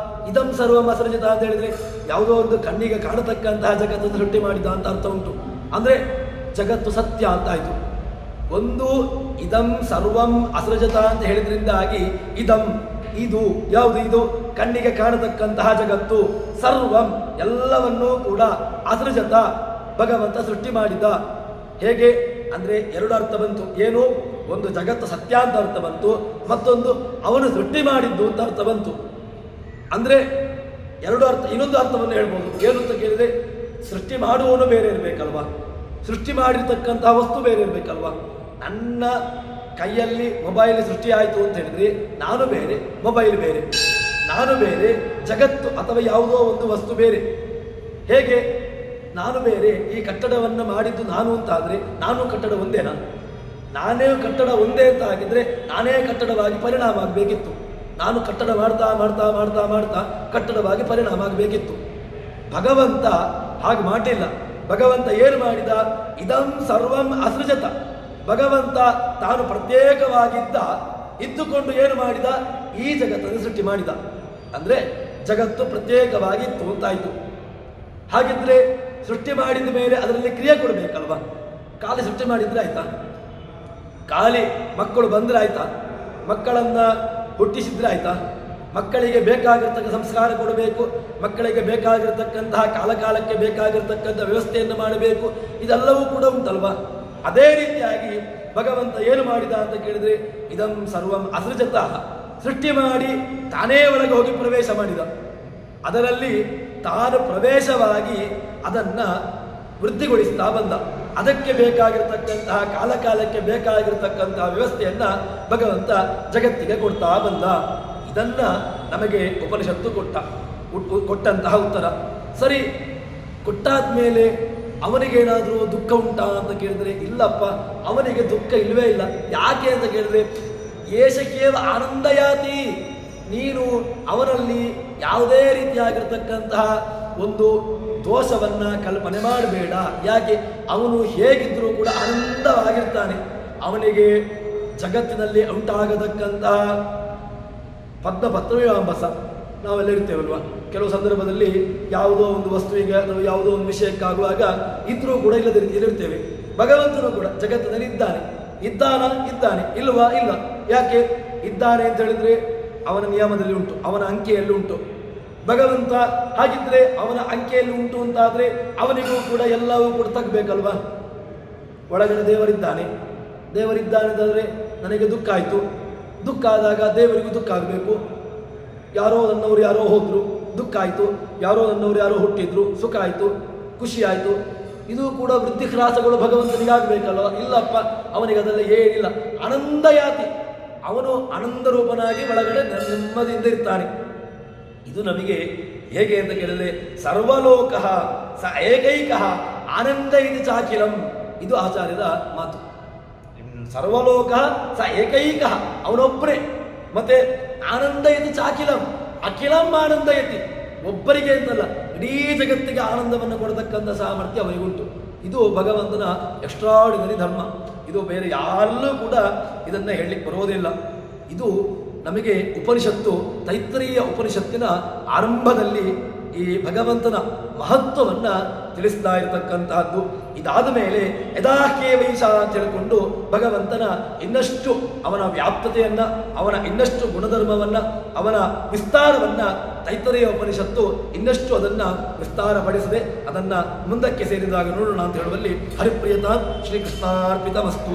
ಇದಂ ಸರ್ವಂ ಅಸೃಜತ ಅಂತ ಹೇಳಿದ್ರೆ ಯಾವುದೋ ಒಂದು ಕಣ್ಣಿಗೆ ಕಾಣತಕ್ಕಂತಹ ಜಗತ್ತನ್ನು ಸೃಷ್ಟಿ ಮಾಡಿದ ಅಂತ ಅರ್ಥ ಉಂಟು. ಅಂದ್ರೆ ಜಗತ್ತು ಸತ್ಯ ಅಂತ ಆಯ್ತು. ಒಂದು ಇದಂ ಸರ್ವಂ ಅಸೃಜತ ಅಂತ ಹೇಳಿದ್ರಿಂದಾಗಿ ಇದಂ ಇದು ಯಾವುದು? ಇದು ಕಣ್ಣಿಗೆ ಕಾಣತಕ್ಕಂತಹ ಜಗತ್ತು. ಸರ್ವಂ ಎಲ್ಲವನ್ನೂ ಕೂಡ ಅಸೃಜತ ಭಗವಂತ ಸೃಷ್ಟಿ ಮಾಡಿದ. ಹೇಗೆ ಅಂದ್ರೆ ಎರಡು ಅರ್ಥ ಬಂತು. ಏನು? ಒಂದು ಜಗತ್ತು ಸತ್ಯ ಅಂತ ಅರ್ಥ ಬಂತು, ಮತ್ತೊಂದು ಅವನು ಸೃಷ್ಟಿ ಮಾಡಿದ್ದು ಅಂತ ಅರ್ಥ ಬಂತು. ಅಂದ್ರೆ ಎರಡು ಅರ್ಥ. ಇನ್ನೊಂದು ಅರ್ಥವನ್ನು ಹೇಳ್ಬೋದು. ಏನು ಅಂತ ಕೇಳಿದ್ರೆ ಸೃಷ್ಟಿ ಮಾಡುವವನು ಬೇರೆ ಇರಬೇಕಲ್ವಾ, ಸೃಷ್ಟಿ ಮಾಡಿರ್ತಕ್ಕಂತಹ ವಸ್ತು ಬೇರೆ ಇರಬೇಕಲ್ವಾ. ನನ್ನ ಕೈಯಲ್ಲಿ ಮೊಬೈಲ್ ಸೃಷ್ಟಿ ಆಯಿತು ಅಂತ ಹೇಳಿದ್ರೆ ನಾನು ಬೇರೆ, ಮೊಬೈಲ್ ಬೇರೆ. ನಾನು ಬೇರೆ, ಜಗತ್ತು ಅಥವಾ ಯಾವುದೋ ಒಂದು ವಸ್ತು ಬೇರೆ. ಹೇಗೆ ನಾನು ಬೇರೆ, ಈ ಕಟ್ಟಡವನ್ನು ಮಾಡಿದ್ದು ನಾನು ಅಂತ ಆದರೆ ನಾನು ಕಟ್ಟಡ ಒಂದೇನಾ? ನಾನೇ ಕಟ್ಟಡ ಒಂದೇ ಅಂತ ಆಗಿದ್ರೆ ನಾನೇ ಕಟ್ಟಡವಾಗಿ ಪರಿಣಾಮ ಆಗಬೇಕಿತ್ತು. ನಾನು ಕಟ್ಟಡ ಮಾಡ್ತಾ ಮಾಡ್ತಾ ಮಾಡ್ತಾ ಮಾಡ್ತಾ ಕಟ್ಟಡವಾಗಿ ಪರಿಣಾಮ ಆಗಬೇಕಿತ್ತು. ಭಗವಂತ ಹಾಗೆ ಮಾಡಿಲ್ಲ. ಭಗವಂತ ಏನು ಮಾಡಿದ? ಇದಂ ಸರ್ವಂ ಅಸೃಜತ. ಭಗವಂತ ತಾನು ಪ್ರತ್ಯೇಕವಾಗಿದ್ದ ಇದ್ದುಕೊಂಡು ಏನು ಮಾಡಿದ? ಈ ಜಗತ್ತನ್ನು ಸೃಷ್ಟಿ ಮಾಡಿದ. ಅಂದ್ರೆ ಜಗತ್ತು ಪ್ರತ್ಯೇಕವಾಗಿತ್ತು ಅಂತಾಯ್ತು. ಹಾಗಿದ್ರೆ ಸೃಷ್ಟಿ ಮಾಡಿದ ಮೇಲೆ ಅದರಲ್ಲಿ ಕ್ರಿಯೆ ಕೊಡಬೇಕಲ್ವಾ? ಖಾಲಿ ಸೃಷ್ಟಿ ಮಾಡಿದ್ರೆ ಆಯ್ತಾ? ಖಾಲಿ ಮಕ್ಕಳು ಬಂದ್ರೆ ಆಯ್ತಾ? ಮಕ್ಕಳನ್ನ ಹುಟ್ಟಿಸಿದ್ರೆ ಆಯ್ತಾ? ಮಕ್ಕಳಿಗೆ ಬೇಕಾಗಿರ್ತಕ್ಕ ಸಂಸ್ಕಾರ ಕೊಡಬೇಕು, ಮಕ್ಕಳಿಗೆ ಬೇಕಾಗಿರ್ತಕ್ಕಂತಹ ಕಾಲಕಾಲಕ್ಕೆ ಬೇಕಾಗಿರ್ತಕ್ಕಂಥ ವ್ಯವಸ್ಥೆಯನ್ನು ಮಾಡಬೇಕು. ಇದೆಲ್ಲವೂ ಕೂಡ ಉಂಟಲ್ವಾ? ಅದೇ ರೀತಿಯಾಗಿ ಭಗವಂತ ಏನು ಮಾಡಿದ ಅಂತ ಕೇಳಿದ್ರೆ ಇದಂ ಸರ್ವಂ ಅಸೃಜತ. ಸೃಷ್ಟಿ ಮಾಡಿ ತಾನೇ ಒಳಗೆ ಹೋಗಿ ಪ್ರವೇಶ ಮಾಡಿದ. ಅದರಲ್ಲಿ ತಾನು ಪ್ರವೇಶವಾಗಿ ಅದನ್ನ ವೃದ್ಧಿಗೊಳಿಸ್ತಾ ಬಂದ. ಅದಕ್ಕೆ ಬೇಕಾಗಿರ್ತಕ್ಕಂತಹ ಕಾಲಕಾಲಕ್ಕೆ ಬೇಕಾಗಿರ್ತಕ್ಕಂತಹ ವ್ಯವಸ್ಥೆಯನ್ನ ಭಗವಂತ ಜಗತ್ತಿಗೆ ಕೊಡ್ತಾ ಬಂದ. ಇದನ್ನ ನಮಗೆ ಉಪನಿಷತ್ತು ಕೊಟ್ಟಂತಹ ಉತ್ತರ. ಸರಿ, ಕೊಟ್ಟಾದ್ಮೇಲೆ ಅವನಿಗೇನಾದರೂ ದುಃಖ ಉಂಟಾ ಅಂತ ಕೇಳಿದ್ರೆ ಇಲ್ಲಪ್ಪ, ಅವನಿಗೆ ದುಃಖ ಇಲ್ಲವೇ ಇಲ್ಲ. ಯಾಕೆ ಅಂತ ಕೇಳಿದ್ರೆ ಏಷಕೇವ ಆನಂದಯಾತಿ. ನೀನು ಅವನಲ್ಲಿ ಯಾವುದೇ ರೀತಿಯಾಗಿರ್ತಕ್ಕಂತಹ ಒಂದು ದೋಷವನ್ನ ಕಲ್ಪನೆ ಮಾಡಬೇಡ. ಯಾಕೆ? ಅವನು ಹೇಗಿದ್ರೂ ಕೂಡ ಆನಂದವಾಗಿರ್ತಾನೆ. ಅವನಿಗೆ ಜಗತ್ತಿನಲ್ಲಿ ಉಂಟಾಗತಕ್ಕಂತಹ ಪದ್ಮಪತ್ರವಿವಾಂಬಸ ನಾವೆಲ್ಲ ಇರ್ತೇವಲ್ವ. ಕೆಲವು ಸಂದರ್ಭದಲ್ಲಿ ಯಾವುದೋ ಒಂದು ವಸ್ತುವಿಗೆ ಅಥವಾ ಯಾವುದೋ ಒಂದು ವಿಷಯಕ್ಕಾಗುವಾಗ ಇದ್ರೂ ಕೂಡ ಇಲ್ಲಿರ್ತೇವೆ. ಭಗವಂತನು ಕೂಡ ಜಗತ್ತಿನಲ್ಲಿ ಇದ್ದಾನೆ. ಇದ್ದಾನೆ ಇಲ್ವಾ? ಇಲ್ಲ. ಯಾಕೆ ಇದ್ದಾನೆ ಅಂತ ಹೇಳಿದ್ರೆ ಅವನ ನಿಯಮದಲ್ಲಿ ಉಂಟು, ಅವನ ಅಂಕೆಯಲ್ಲಿ ಉಂಟು. ಭಗವಂತ ಹಾಗಿದ್ರೆ ಅವನ ಅಂಕೆಯಲ್ಲಿ ಉಂಟು ಅಂತಾದ್ರೆ ಅವನಿಗೂ ಕೂಡ ಎಲ್ಲವೂ ಕೂಡ ತಗಬೇಕಲ್ವಾ? ಒಳಗಡೆ ದೇವರಿದ್ದಾನೆ ಅಂತಾದ್ರೆ ನನಗೆ ದುಃಖ ಆಯಿತು. ದುಃಖ ಆದಾಗ ದೇವರಿಗೂ ದುಃಖ ಆಗಬೇಕು. ಯಾರೋ ನನ್ನವರು ಯಾರೋ ಹೋದ್ರು, ದುಃಖ ಆಯಿತು. ಯಾರೋ ನನ್ನವರು ಯಾರೋ ಹುಟ್ಟಿದ್ರು, ಸುಖ ಆಯಿತು, ಖುಷಿ ಆಯಿತು. ಇದು ಕೂಡ ವೃದ್ಧಿ ಹ್ರಾಸಗಳು ಭಗವಂತನಿಗೆ ಆಗಬೇಕಲ್ವ? ಇಲ್ಲಪ್ಪ, ಅವನಿಗೆ ಅದೆಲ್ಲ ಏನಿಲ್ಲ. ಆನಂದಯಾತಿ. ಅವನು ಆನಂದ ರೂಪನಾಗಿ ಒಳಗಡೆ ನೆಮ್ಮದಿಯಿಂದ ಇರ್ತಾನೆ. ಇದು ನಮಗೆ ಹೇಗೆ ಅಂತ ಕೇಳಿದ್ರೆ ಸರ್ವಲೋಕ ಸ ಏಕೈಕ ಆನಂದ ಇದು ಚಾಕಿಲಂ. ಇದು ಆಚಾರ್ಯದ ಮಾತು. ಸರ್ವಲೋಕ ಸ ಏಕೈಕ, ಅವನೊಬ್ಬರೇ. ಮತ್ತೆ ಆನಂದ ಇದು ಚಾಕಿಲಂ, ಅಖಿಲಂ ಆನಂದಯತಿ. ಒಬ್ಬರಿಗೆ ಅಂತಲ್ಲ, ಇಡೀ ಜಗತ್ತಿಗೆ ಆನಂದವನ್ನು ಕೊಡತಕ್ಕಂಥ ಸಾಮರ್ಥ್ಯ ಅವನಿಗುಂಟು. ಇದು ಭಗವಂತನ ಎಕ್ಸ್ಟ್ರಾರ್ಡಿನರಿ ಧರ್ಮ. ಇದು ಬೇರೆ ಯಾರಲ್ಲೂ ಕೂಡ ಇದನ್ನ ಹೇಳಲಿಕ್ಕೆ ಬರೋದಿಲ್ಲ. ಇದು ನಮಗೆ ಉಪನಿಷತ್ತು, ತೈತ್ತರೀಯ ಉಪನಿಷತ್ತಿನ ಆರಂಭದಲ್ಲಿ ಈ ಭಗವಂತನ ಮಹತ್ವವನ್ನು ತಿಳಿಸ್ತಾ ಇರತಕ್ಕಂತಹದ್ದು. ಇದಾದ ಮೇಲೆ ಯದಾಹ್ಯೇ ವೈಶ ಅಂತ ಹೇಳಿಕೊಂಡು ಭಗವಂತನ ಇನ್ನಷ್ಟು ಅವನ ವ್ಯಾಪ್ತತೆಯನ್ನು, ಅವನ ಇನ್ನಷ್ಟು ಗುಣಧರ್ಮವನ್ನು, ಅವನ ವಿಸ್ತಾರವನ್ನು ತೈತ್ತರೀಯ ಉಪನಿಷತ್ತು ಇನ್ನಷ್ಟು ಅದನ್ನು ವಿಸ್ತಾರಪಡಿಸಿದೆ. ಅದನ್ನು ಮುಂದಕ್ಕೆ ಸೇರಿದಾಗ ನೋಡೋಣ ಅಂತ ಹೇಳುವಲ್ಲಿ ಹರಿಪ್ರಿಯತಾ ಶ್ರೀಕೃಷ್ಣಾರ್ಪಿತಮಸ್ತು.